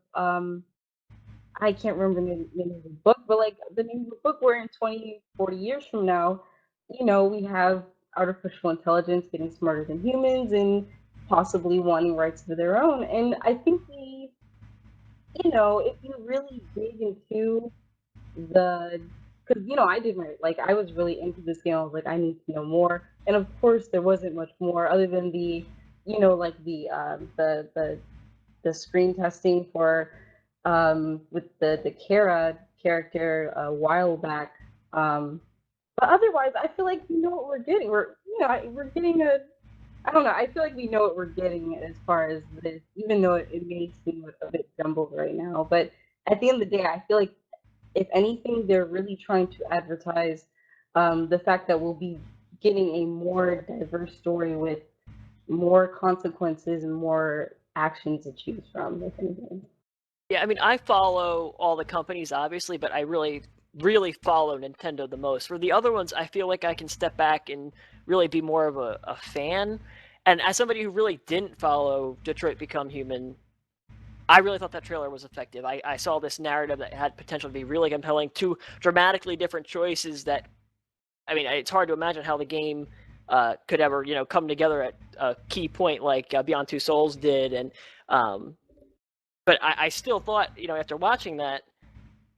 I can't remember the name of the book, but like the name of the book where in 20, 40 years from now, we have artificial intelligence getting smarter than humans and possibly wanting rights of their own. And I think if you really dig into because I did I was really into this game. I was like, I need to know more, and of course there wasn't much more other than the like the screen testing for with the Kara character a while back. But otherwise, I feel like we know what we're getting. We're getting a I don't know. I feel like we know what we're getting as far as this, even though it may seem a bit jumbled right now. But at the end of the day, I feel like if anything, they're really trying to advertise the fact that we'll be getting a more diverse story with more consequences and more actions to choose from, if anything.
Yeah, I mean, I follow all the companies, obviously, but I really, really follow Nintendo the most. For the other ones, I feel like I can step back and really be more of a fan. And as somebody who really didn't follow Detroit Become Human, I really thought that trailer was effective. I saw this narrative that had potential to be really compelling. Two dramatically different choices that, I mean, it's hard to imagine how the game could ever, come together at a key point like Beyond Two Souls did. And but I still thought, after watching that,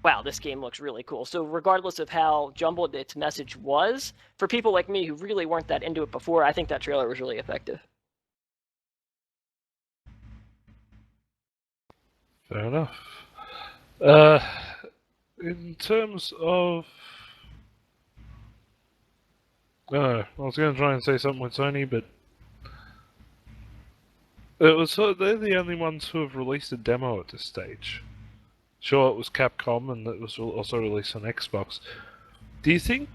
wow, this game looks really cool. So regardless of how jumbled its message was, for people like me who really weren't that into it before, I think that trailer was really effective.
Fair enough. In terms of... I was going to try and say something with Sony, but... they're the only ones who have released a demo at this stage. Sure, it was Capcom, and it was also released on Xbox. Do you think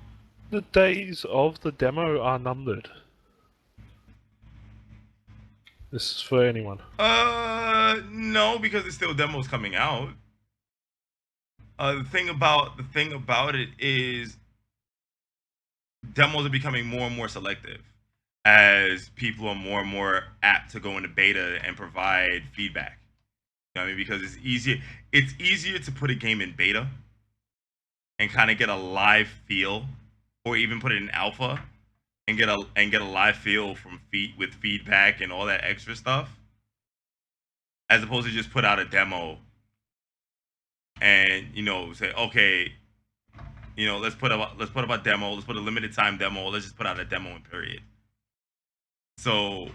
the days of the demo are numbered? This is for anyone.
No, because it's still demos coming out. The thing about it is demos are becoming more and more selective as people are more and more apt to go into beta and provide feedback. You know what I mean? Because it's easier to put a game in beta and kind of get a live feel, or even put it in alpha and get a live feel with feedback and all that extra stuff, as opposed to just put out a demo and say, okay, let's put up a demo, let's put a limited time demo, let's just put out a demo and period. So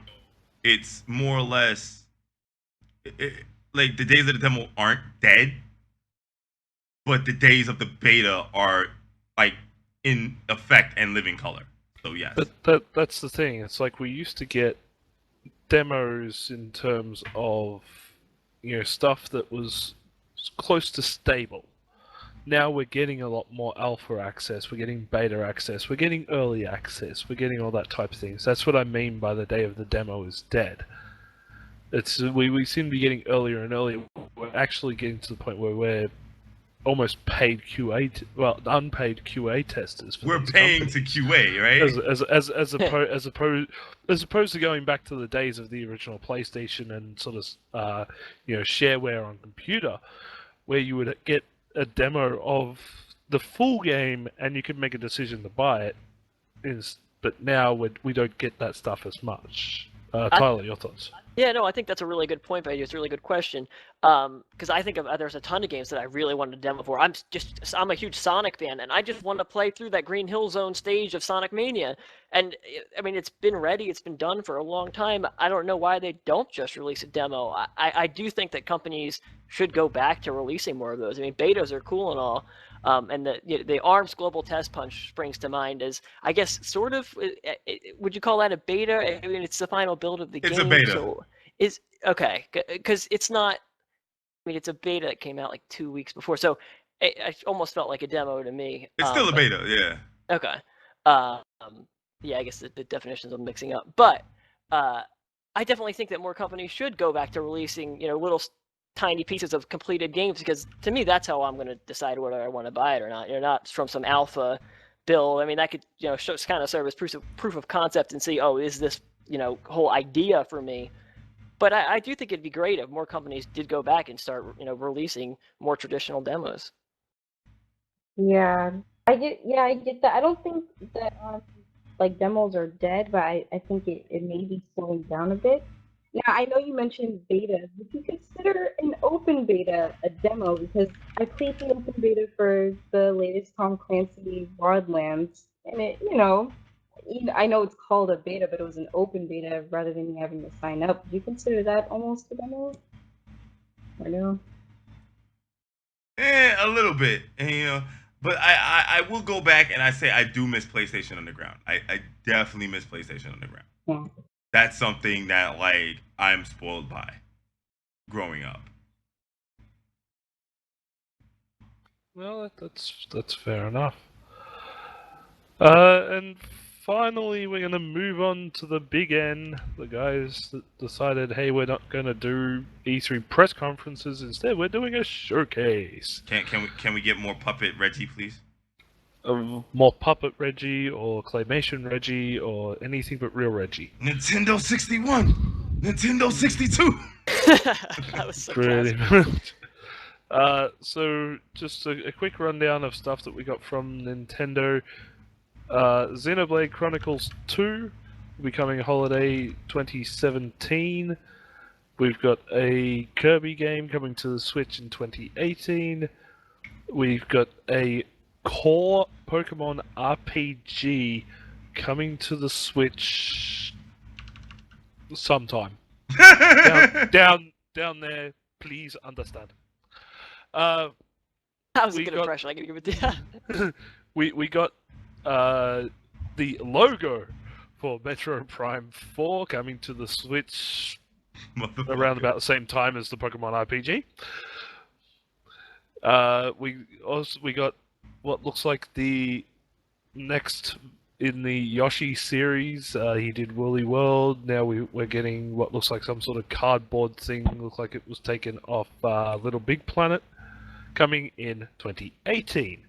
it's more or less like the days of the demo aren't dead, but the days of the beta are like in effect and living color. So yes.
But that's the thing. It's like we used to get demos in terms of stuff that was close to stable. Now we're getting a lot more alpha access, we're getting beta access, we're getting early access, we're getting all that type of things. That's what I mean by the day of the demo is dead. We seem to be getting earlier and earlier. We're actually getting to the point where we're almost paid unpaid QA testers.
We're paying companies to QA, right?
As opposed to going back to the days of the original PlayStation and sort of shareware on computer, where you would get a demo of the full game and you could make a decision to buy it. But now we don't get that stuff as much. Tyler, your thoughts?
Yeah, no, I think that's a really good point, Betty. It's a really good question. Because I think there's a ton of games that I really wanted to demo for. I'm a huge Sonic fan, and I just want to play through that Green Hill Zone stage of Sonic Mania. And I mean, it's been ready, it's been done for a long time. I don't know why they don't just release a demo. I do think that companies should go back to releasing more of those. I mean, betas are cool and all. And the ARMS Global Test Punch springs to mind as, I guess, sort of, would you call that a beta? I mean, it's the final build of the game.
It's a beta.
So okay, because it's not, I mean, it's a beta that came out like 2 weeks before. So I almost felt like a demo to me.
It's still a beta, yeah.
Okay. Yeah, I guess the definitions are mixing up. But I definitely think that more companies should go back to releasing, little tiny pieces of completed games, because to me that's how I'm going to decide whether I want to buy it or not. You're not from some alpha build. I mean, that could kind of serve as proof of concept and see, oh, is this whole idea for me. But I do think it'd be great if more companies did go back and start releasing more traditional demos.
Yeah, I get that. I don't think that like demos are dead, but I think it may be slowing down a bit. Now, I know you mentioned beta. Would you consider an open beta a demo? Because I played the open beta for the latest Tom Clancy Wildlands, and I know it's called a beta, but it was an open beta rather than you having to sign up. Would you consider that almost a demo? Or no?
A little bit, but I will go back and I say I do miss PlayStation Underground. I definitely miss PlayStation Underground.
Yeah.
That's something that I'm spoiled by growing up.
Well, that's fair enough. And finally, we're going to move on to the big N. The guys that decided, hey, we're not going to do E3 press conferences. Instead, we're doing a showcase.
Can we get more Puppet Reggie, please?
More Puppet Reggie or Claymation Reggie or anything but real Reggie.
Nintendo 61! Nintendo 62!
That was so
Pretty
classic.
much. So, just a quick rundown of stuff that we got from Nintendo. Xenoblade Chronicles 2 will be coming holiday 2017. We've got a Kirby game coming to the Switch in 2018. We've got a core Pokemon RPG coming to the Switch sometime. down there, please understand.
That was a good impression. I can give it to you.
we got the logo for Metro Prime 4 coming to the Switch around about the same time as the Pokemon RPG. We got what looks like the next in the Yoshi series. He did Woolly World. Now we're getting what looks like some sort of cardboard thing. Looks like it was taken off Little Big Planet, coming in 2018.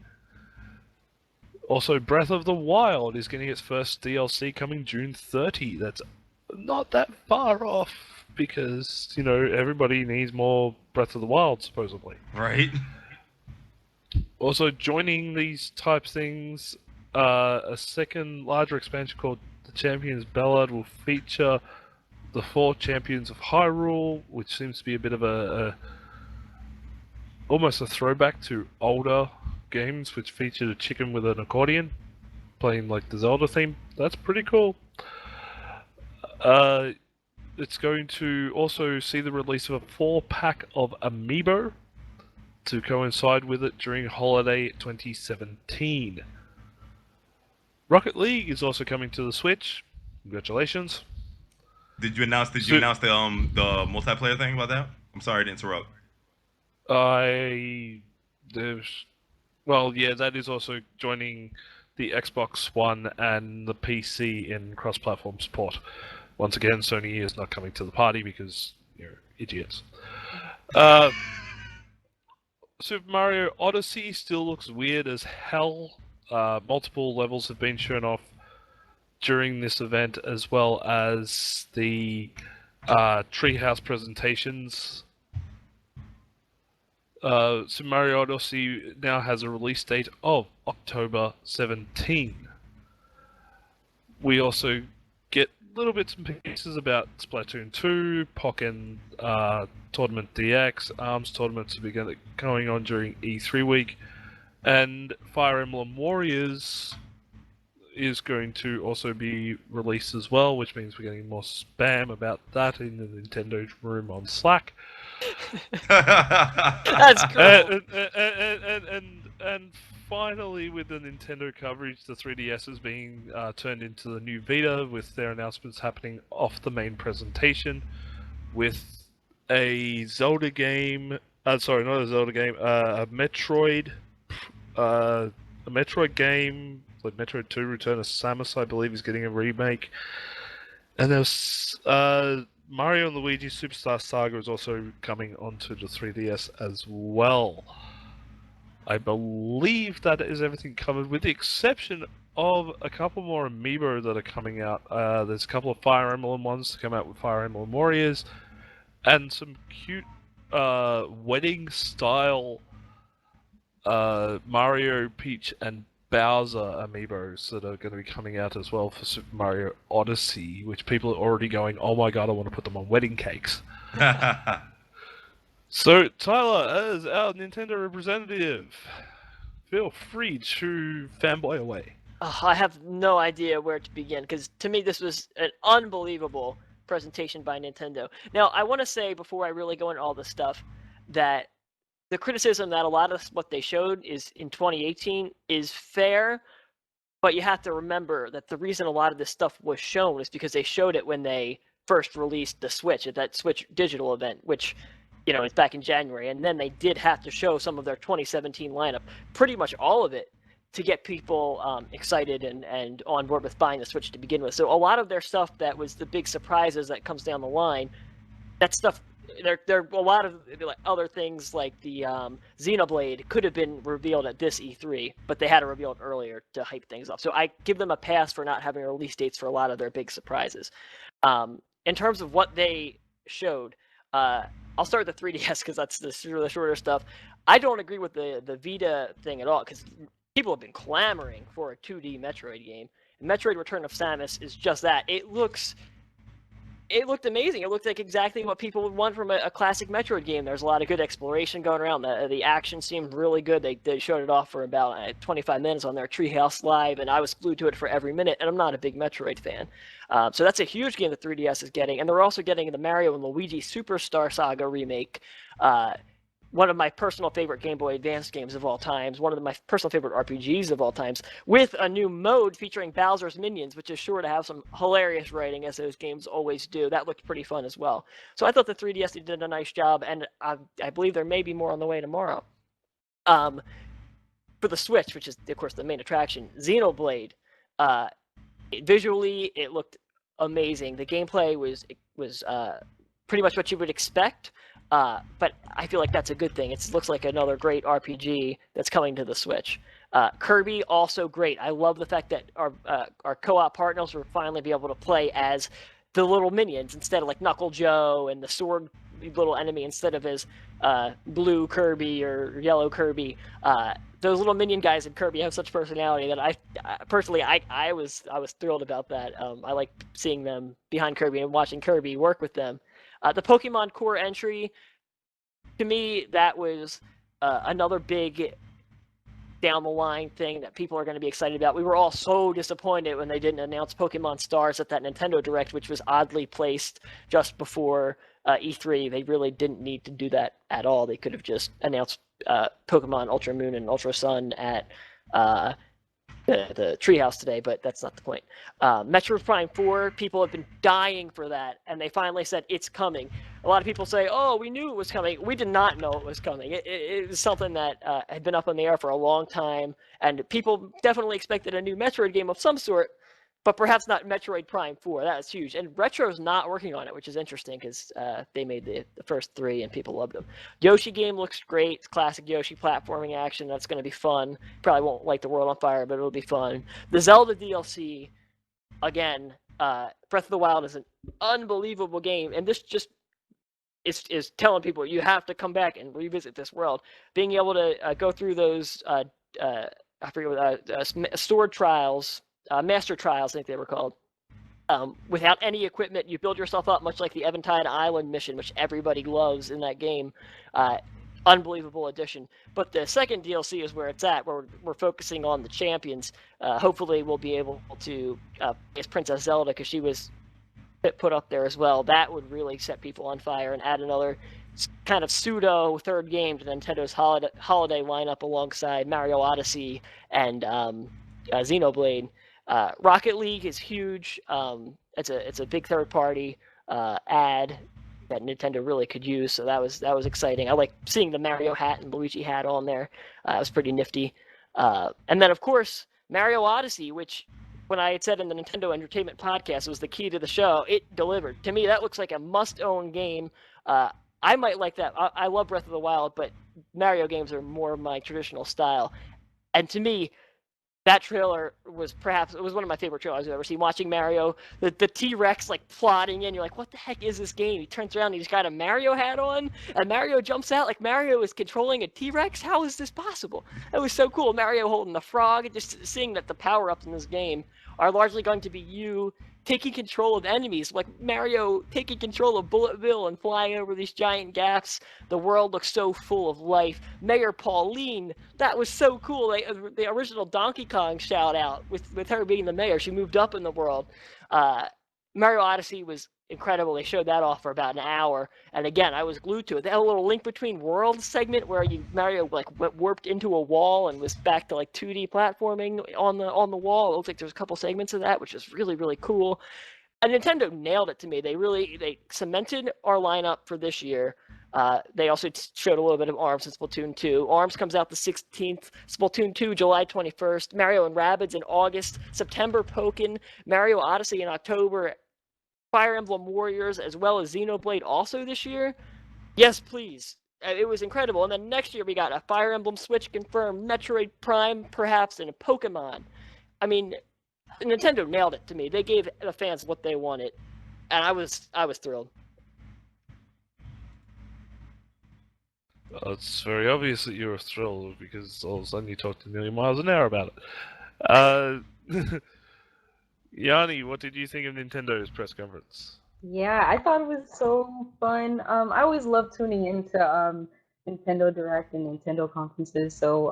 Also, Breath of the Wild is getting its first DLC coming June 30. That's not that far off because, everybody needs more Breath of the Wild, supposedly.
Right.
Also, joining these type things, a second larger expansion called the Champions Ballad will feature the 4 champions of Hyrule, which seems to be a bit of almost a throwback to older games which featured a chicken with an accordion playing like the Zelda theme. That's pretty cool. It's going to also see the release of a 4-pack of Amiibo to coincide with it during holiday 2017. Rocket League is also coming to the Switch. Congratulations.
Did you announce the multiplayer thing about that? I'm sorry to interrupt.
That is also joining the Xbox One and the PC in cross-platform support. Once again, Sony is not coming to the party because you're idiots. Super Mario Odyssey still looks weird as hell. Multiple levels have been shown off during this event, as well as the Treehouse presentations. Super Mario Odyssey now has a release date of October 17. We also get little bits and pieces about Splatoon 2, Pokken Tournament DX, ARMS tournaments will be going on during E3 week, and Fire Emblem Warriors is going to also be released as well, which means we're getting more spam about that in the Nintendo room on Slack.
That's cool.
And finally, with the Nintendo coverage, the 3DS is being turned into the new Vita, with their announcements happening off the main presentation, with a Zelda game. Sorry, not a Zelda game. A Metroid game, like Metroid 2: Return of Samus, I believe, is getting a remake. And there's Mario and Luigi Superstar Saga is also coming onto the 3DS as well. I believe that is everything covered, with the exception of a couple more amiibo that are coming out. There's a couple of Fire Emblem ones to come out with Fire Emblem Warriors, and some cute wedding-style Mario, Peach, and Bowser amiibos that are going to be coming out as well for Super Mario Odyssey, which people are already going, oh my god, I want to put them on wedding cakes. So, Tyler, as our Nintendo representative, feel free to fanboy away.
I have no idea where to begin, because to me this was an unbelievable presentation by Nintendo. Now, I want to say, before I really go into all this stuff, that the criticism that a lot of what they showed is in 2018 is fair, but you have to remember that the reason a lot of this stuff was shown is because they showed it when they first released the Switch at that Switch digital event, which, you know, it's back in January, and then they did have to show some of their 2017 lineup, pretty much all of it, to get people excited and on board with buying the Switch to begin with. So a lot of their stuff that was the big surprises that comes down the line, that stuff, there a lot of like other things like the Xenoblade could have been revealed at this E3, but they had to reveal it earlier to hype things up. So I give them a pass for not having release dates for a lot of their big surprises. In terms of what they showed, I'll start with the 3DS because that's the shorter stuff. I don't agree with the Vita thing at all, because people have been clamoring for a 2D Metroid game. And Metroid Return of Samus is just that. It looked amazing. It looked like exactly what people would want from a classic Metroid game. There's a lot of good exploration going around. The action seemed really good. They showed it off for about 25 minutes on their Treehouse Live, and I was glued to it for every minute, and I'm not a big Metroid fan. So that's a huge game the 3DS is getting. And they're also getting the Mario and Luigi Superstar Saga remake, one of my personal favorite Game Boy Advance games of all times, one of my personal favorite RPGs of all times, with a new mode featuring Bowser's minions, which is sure to have some hilarious writing, as those games always do. That looked pretty fun as well. So I thought the 3DS did a nice job, and I believe there may be more on the way tomorrow. For the Switch, which is, of course, the main attraction, Xenoblade, visually, it looked amazing. The gameplay was pretty much what you would expect. But I feel like that's a good thing. It looks like another great RPG that's coming to the Switch. Kirby, also great. I love the fact that our co-op partners will finally be able to play as the little minions instead of like Knuckle Joe and the sword little enemy, instead of as blue Kirby or yellow Kirby. Those little minion guys in Kirby have such personality that I personally was thrilled about that. I like seeing them behind Kirby and watching Kirby work with them. The Pokemon Core entry, to me, that was another big down-the-line thing that people are going to be excited about. We were all so disappointed when they didn't announce Pokemon Stars at that Nintendo Direct, which was oddly placed just before E3. They really didn't need to do that at all. They could have just announced Pokemon Ultra Moon and Ultra Sun at the Treehouse today, but that's not the point. Metroid Prime 4, people have been dying for that, and they finally said it's coming. A lot of people say, oh, we knew it was coming. We did not know it was coming. It was something that had been up in the air for a long time, and people definitely expected a new Metroid game of some sort, but perhaps not Metroid Prime 4. That was huge. And Retro's not working on it, which is interesting, because they made the first 3 and people loved them. Yoshi game looks great. It's classic Yoshi platforming action. That's going to be fun. Probably won't light the world on fire, but it'll be fun. The Zelda DLC, again, Breath of the Wild is an unbelievable game, and this just is telling people you have to come back and revisit this world. Being able to go through those, stored trials, Master Trials, I think they were called. Without any equipment, you build yourself up, much like the Eventide Island mission, which everybody loves in that game. Unbelievable addition. But the second DLC is where it's at, where we're focusing on the champions. Hopefully we'll be able to get Princess Zelda, because she was put up there as well. That would really set people on fire and add another kind of pseudo third game to Nintendo's holiday lineup alongside Mario Odyssey and Xenoblade. Rocket League is huge. It's a big third party ad that Nintendo really could use, so that was exciting. I like seeing the Mario hat and Luigi hat on there. It was pretty nifty. And then of course Mario Odyssey, which when I had said in the Nintendo Entertainment Podcast it was the key to the show, it delivered. To me, that looks like a must-own game. I might like that. I love Breath of the Wild, but Mario games are more my traditional style. And to me, that trailer was one of my favorite trailers I've ever seen. Watching Mario, the T-Rex like plodding in, you're like, what the heck is this game? He turns around and he's got a Mario hat on, and Mario jumps out like Mario is controlling a T-Rex? How is this possible? That was so cool. Mario holding the frog, and just seeing that the power-ups in this game are largely going to be you taking control of enemies, like Mario taking control of Bulletville and flying over these giant gaps. The world looks so full of life. Mayor Pauline, that was so cool. The original Donkey Kong shout out with her being the mayor. She moved up in the world. Mario Odyssey was incredible. They showed that off for about an hour, and again, I was glued to it. They had a little Link Between Worlds segment where Mario like warped into a wall and was back to like 2D platforming on the wall. It looks like there's a couple segments of that, which is really, really cool. And Nintendo nailed it to me. They cemented our lineup for this year. They also showed a little bit of ARMS in Splatoon 2. ARMS comes out the 16th, Splatoon 2 July 21st, Mario and Rabbids in August, September Pokken, Mario Odyssey in October, Fire Emblem Warriors, as well as Xenoblade also this year. Yes, please. It was incredible. And then next year we got a Fire Emblem Switch confirmed, Metroid Prime perhaps, and a Pokemon. I mean, Nintendo nailed it to me. They gave the fans what they wanted, and I was thrilled.
Well, it's very obvious that you were thrilled because all of a sudden you talked a million miles an hour about it. Yhani, what did you think of Nintendo's press conference?
Yeah, I thought it was so fun. I always love tuning into Nintendo Direct and Nintendo conferences. So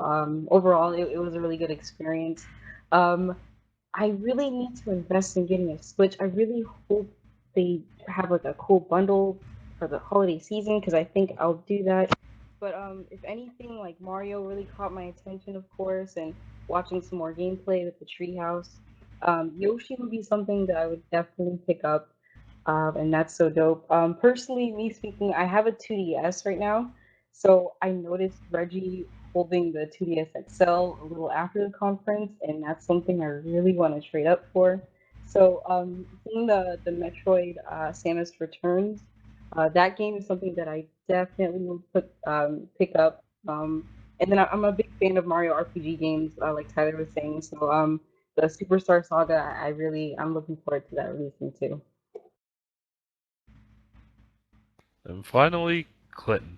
overall, it was a really good experience. I really need to invest in getting a Switch. I really hope they have like a cool bundle for the holiday season because I think I'll do that. But if anything, like Mario really caught my attention, of course, and watching some more gameplay with the Treehouse. Yoshi would be something that I would definitely pick up, and that's so dope. Personally, me speaking, I have a 2DS right now, so I noticed Reggie holding the 2DS XL a little after the conference, and that's something I really want to trade up for. So, seeing the Metroid Samus Returns, that game is something that I definitely will pick up. And then I'm a big fan of Mario RPG games, like Tyler was saying. So, the Superstar Saga, I'm looking forward to that releasing too.
And finally, Clinton.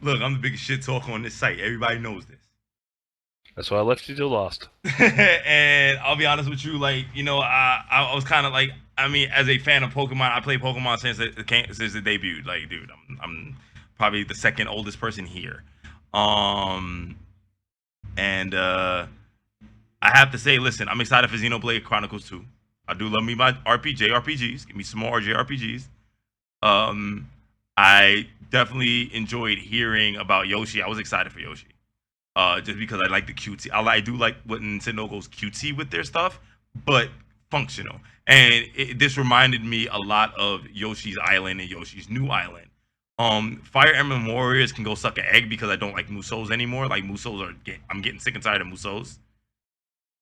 Look, I'm the biggest shit talker on this site. Everybody knows this.
That's why I left you till last.
And I'll be honest with you, like, you know, I was kind of like, I mean, as a fan of Pokemon, I played Pokemon since it debuted. Like, dude, I'm probably the second oldest person here. I have to say, listen, I'm excited for Xenoblade Chronicles 2. I do love me my JRPGs. Give me some more JRPGs. I definitely enjoyed hearing about Yoshi. I was excited for Yoshi. Just because I like the cutesy. I do like what Nintendo goes cutesy with their stuff, but functional. And this reminded me a lot of Yoshi's Island and Yoshi's New Island. Fire Emblem Warriors can go suck an egg because I don't like Musos anymore. Like I'm getting sick and tired of Musos.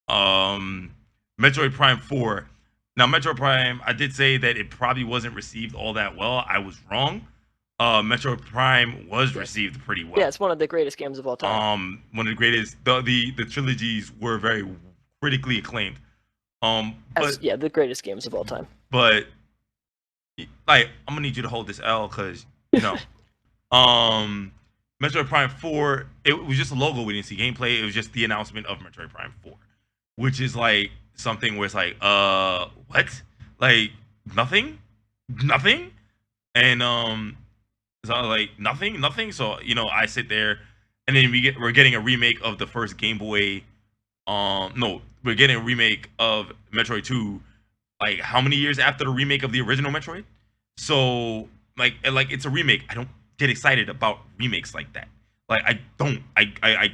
Metroid Prime 4. Now, Metroid Prime, I did say that it probably wasn't received all that well. I was wrong. Metroid Prime was received pretty well.
Yeah, it's one of the greatest games of all time.
One of the greatest. The trilogies were very critically acclaimed.
The greatest games of all time.
But like, I'm gonna need you to hold this L because Metroid Prime 4. It was just a logo. We didn't see gameplay. It was just the announcement of Metroid Prime 4, which is like something where it's like, what? Like nothing, and so like nothing. So I sit there, and then we're getting a remake of the first Game Boy. No, we're getting a remake of Metroid 2. Like how many years after the remake of the original Metroid? So like it's a remake. I don't get excited about remakes like that. Like I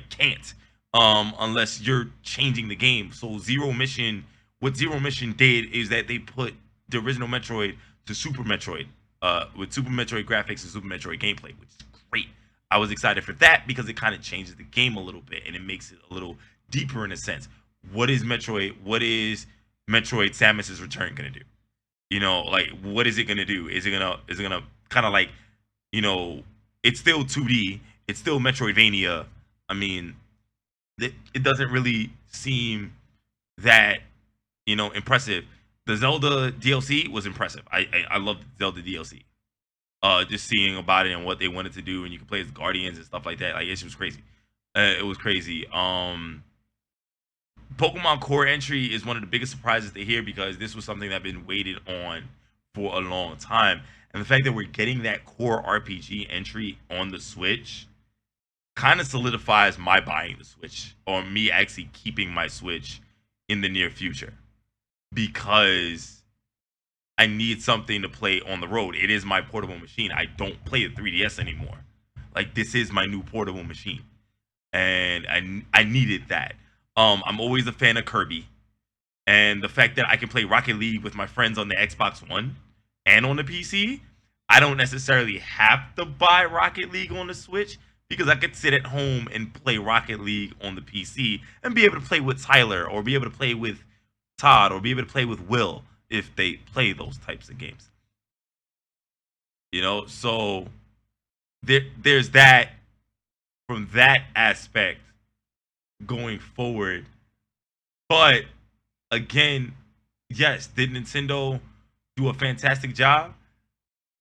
can't. Unless you're changing the game. So what Zero Mission did is that they put the original Metroid to Super Metroid, with Super Metroid graphics and Super Metroid gameplay, which is great. I was excited for that because it kind of changes the game a little bit and it makes it a little deeper in a sense. What is Metroid? What is Metroid Samus's Return gonna do? You know, like what is it gonna do? Is it gonna kind of like, you know, it's still 2D, it's still Metroidvania. I mean, it doesn't really seem that, you know, impressive. The Zelda DLC was impressive. I loved Zelda DLC. Just seeing about it and what they wanted to do, and you can play as Guardians and stuff like that. Like, it was crazy. It was crazy. Pokemon Core entry is one of the biggest surprises to hear, because this was something that had been waited on for a long time. And the fact that we're getting that core RPG entry on the Switch kind of solidifies my buying the Switch, or me actually keeping my Switch in the near future, because I need something to play on the road. It is my portable machine. I don't play the 3DS anymore. Like, this is my new portable machine, and I needed that. I'm always a fan of Kirby, and the fact that I can play Rocket League with my friends on the Xbox One and on the PC, I don't necessarily have to buy Rocket League on the Switch, because I could sit at home and play Rocket League on the PC and be able to play with Tyler, or be able to play with Todd, or be able to play with Will if they play those types of games. You know, so there's that from that aspect going forward. But again, yes, did Nintendo do a fantastic job?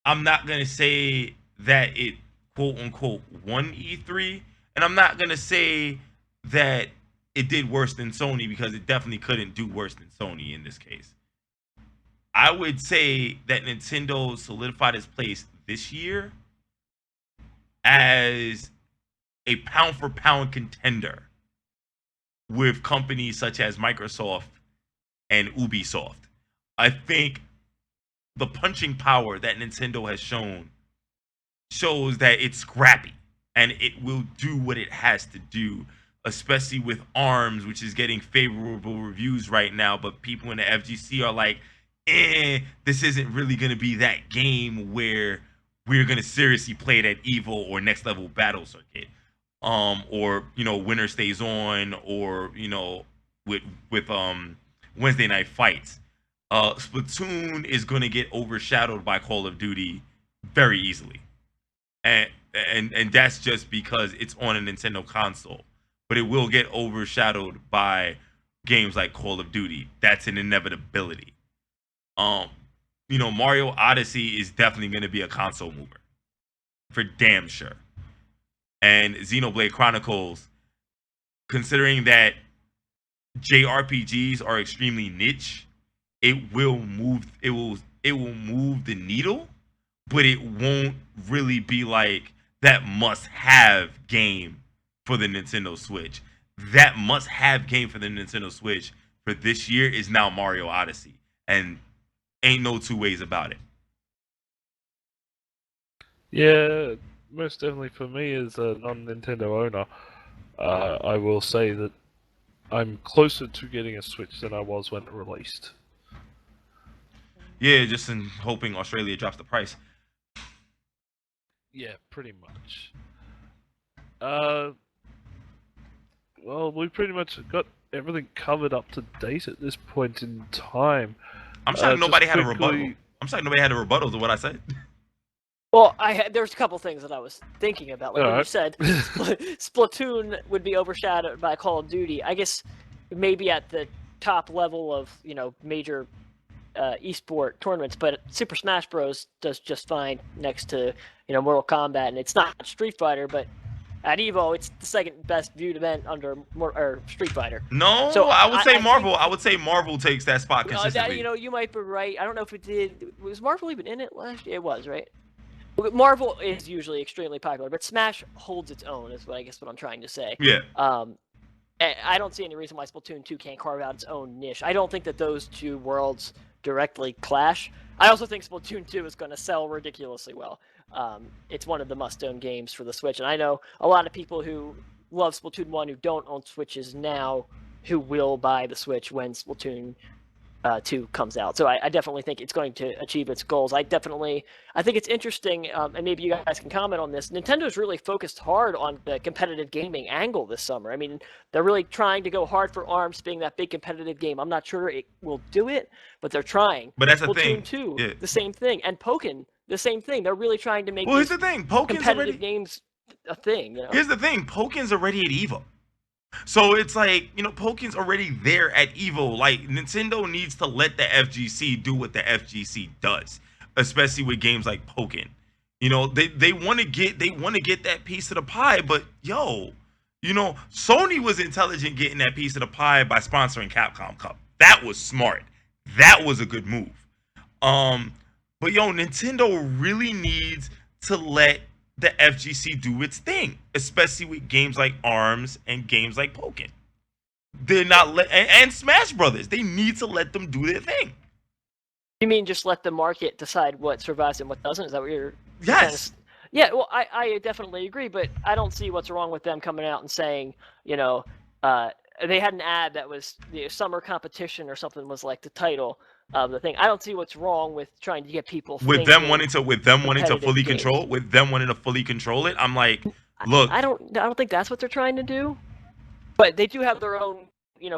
I'm not going to say that it quote unquote won E3, and I'm not going to say that it did worse than Sony, because it definitely couldn't do worse than Sony in this case. I would say that Nintendo solidified its place this year as a pound for pound contender with companies such as Microsoft and Ubisoft. I think the punching power that Nintendo has shown shows that it's scrappy and it will do what it has to do, especially with ARMS, which is getting favorable reviews right now, but people in the FGC are like, this isn't really going to be that game where we're going to seriously play that Evo or Next Level Battle Circuit. Or, you know, Winner Stays On, or, you know, with Wednesday Night Fights. Splatoon is going to get overshadowed by Call of Duty very easily. And that's just because it's on a Nintendo console. But it will get overshadowed by games like Call of Duty. That's an inevitability. You know, Mario Odyssey is definitely going to be a console mover, for damn sure. And Xenoblade Chronicles, considering that JRPGs are extremely niche, it will move the needle, but it won't really be like that must-have game for the Nintendo Switch. That must-have game for the Nintendo Switch for this year is now Mario Odyssey, and ain't no two ways about it.
Yeah, most definitely for me as a non-Nintendo owner, I will say that I'm closer to getting a Switch than I was when it released.
Yeah, just in hoping Australia drops the price.
Yeah, pretty much. Well, we pretty much got everything covered up to date at this point in time.
I'm shocked nobody had a
quickly...
rebuttal. I'm shocked nobody had a rebuttal to what I said.
Well, there's a couple things that I was thinking about. Like when you
Alright.
said Splatoon would be overshadowed by Call of Duty. I guess maybe at the top level of, you know, major esport tournaments, but Super Smash Bros. Does just fine next to, you know, Mortal Kombat, and it's not Street Fighter, but at EVO, it's the second best viewed event under Street Fighter.
No,
So
I would say
I
Marvel.
think-
I would say Marvel takes that spot consistently.
You know, you might be right. I don't know if it did. Was Marvel even in it last year? It was, right? Marvel is usually extremely popular, but Smash holds its own, is what I'm trying to say.
Yeah.
I don't see any reason why Splatoon 2 can't carve out its own niche. I don't think that those two worlds directly clash. I also think Splatoon 2 is going to sell ridiculously well. It's one of the must-own games for the Switch, and I know a lot of people who love Splatoon 1 who don't own Switches now who will buy the Switch when Splatoon 2 comes out. So I definitely think it's going to achieve its goals. I think it's interesting, and maybe you guys can comment on this. Nintendo's really focused hard on the competitive gaming angle this summer. I mean, they're really trying to go hard for ARMS being that big competitive game. I'm not sure it will do it, but they're trying.
But that's the
Splatoon
thing.
2,
Yeah.
the same thing. And Pokken, the same thing. They're really trying to make
Well, here's the thing. Pokken's
competitive
already
games a thing. You know?
Here's the thing. Pokken's already at EVO. So it's like, Pokken's already there at EVO. Like, Nintendo needs to let the FGC do what the FGC does, especially with games like Pokken. They want to get that piece of the pie, but Sony was intelligent getting that piece of the pie by sponsoring Capcom Cup. That was smart. That was a good move. But Nintendo really needs to let the FGC do its thing, especially with games like ARMS and games like Pokken. They're not and Smash Brothers. They need to let them do their thing.
You mean just let the market decide what survives and what doesn't? Is that what you're?
Yes.
Yeah. Well, I definitely agree, but I don't see what's wrong with them coming out and saying, they had an ad that was the summer competition or something was like the title of the thing. I don't see what's wrong with trying to get people
with them wanting to fully control it. I'm like, look,
I don't think that's what they're trying to do, but they do have their own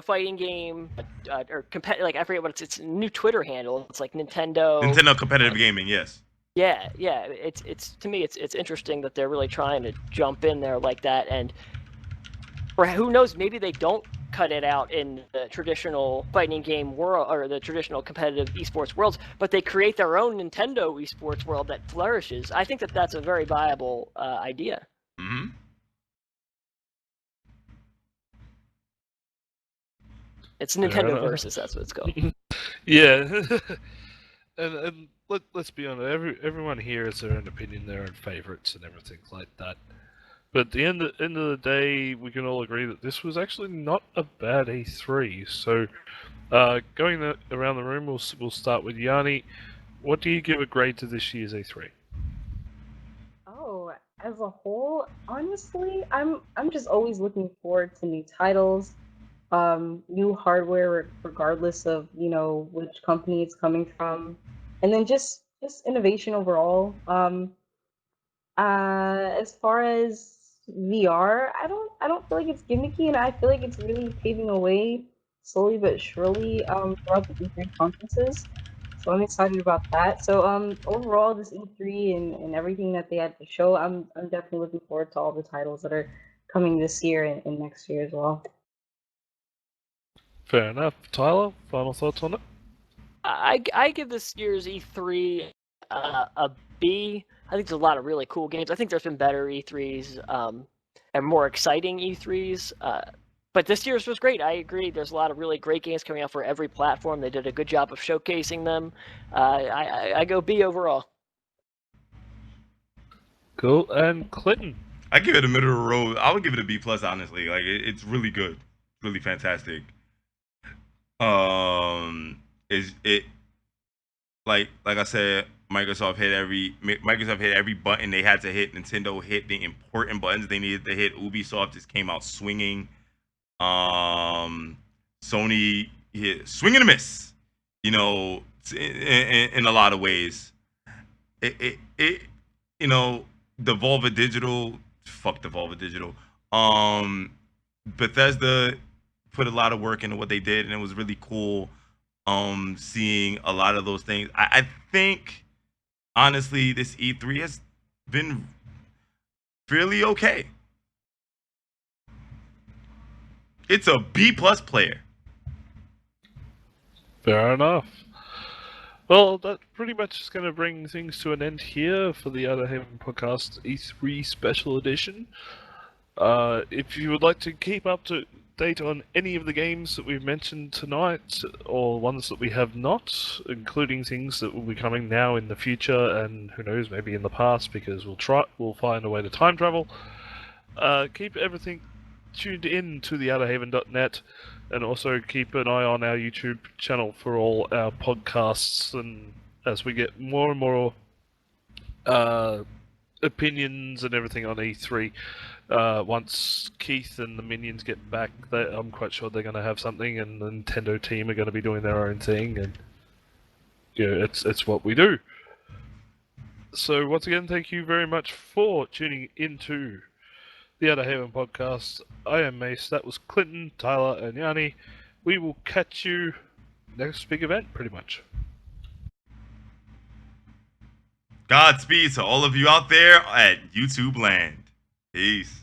fighting game or like I forget what it's a new Twitter handle. It's like Nintendo
competitive gaming. Yes.
Yeah. It's to me it's interesting that they're really trying to jump in there like that, and or who knows, maybe they don't cut it out in the traditional fighting game world or the traditional competitive esports worlds, but they create their own Nintendo esports world that flourishes. I think that that's a very viable idea.
Mm-hmm.
It's Nintendo versus, that's what it's called.
Yeah. and let's be honest, everyone here has their own opinion, their own favorites and everything like that. But at the end of the day, we can all agree that this was actually not a bad E3. So, going around the room, we'll start with Yhani. What do you give a grade to this year's E3?
Oh, as a whole, honestly, I'm just always looking forward to new titles, new hardware, regardless of which company it's coming from, and then just innovation overall. As far as VR, I don't feel like it's gimmicky, and I feel like it's really paving a way slowly but surely throughout the E3 conferences. So I'm excited about that. So overall, this E3 and everything that they had to show, I'm definitely looking forward to all the titles that are coming this year and next year as well.
Fair enough. Tyler, final thoughts on it?
I give this year's E3 a B. I think there's a lot of really cool games. I think there's been better E3s and more exciting E3s. But this year's was great. I agree. There's a lot of really great games coming out for every platform. They did a good job of showcasing them. I go B overall.
Cool. And Clinton?
I give it a middle of the road. I would give it a B plus, honestly. Like it's really good, really fantastic. Is it like I said? Microsoft hit every button they had to hit. Nintendo hit the important buttons they needed to hit. Ubisoft just came out swinging. Sony hit swing and a miss. In a lot of ways. Devolver Digital. Fuck Devolver Digital. Bethesda put a lot of work into what they did, and it was really cool. Seeing a lot of those things. I think. Honestly, this E3 has been fairly okay. It's a B plus player.
Fair enough. Well, that pretty much is going to bring things to an end here for the Outerhaven Podcast E3 Special Edition. If you would like to keep up to date on any of the games that we've mentioned tonight, or ones that we have not, including things that will be coming now in the future, and who knows, maybe in the past, because we'll find a way to time travel. Keep everything tuned in to the outerhaven.net, and also keep an eye on our YouTube channel for all our podcasts, and as we get more and more opinions and everything on E3. Once Keith and the minions get back, I'm quite sure they're going to have something, and the Nintendo team are going to be doing their own thing, and it's what we do. So once again, thank you very much for tuning into the Outerhaven podcast. I am Mace. That was Clinton, Tyler, and Yhani. We will catch you next big event, pretty much.
Godspeed to all of you out there at YouTube land. Peace.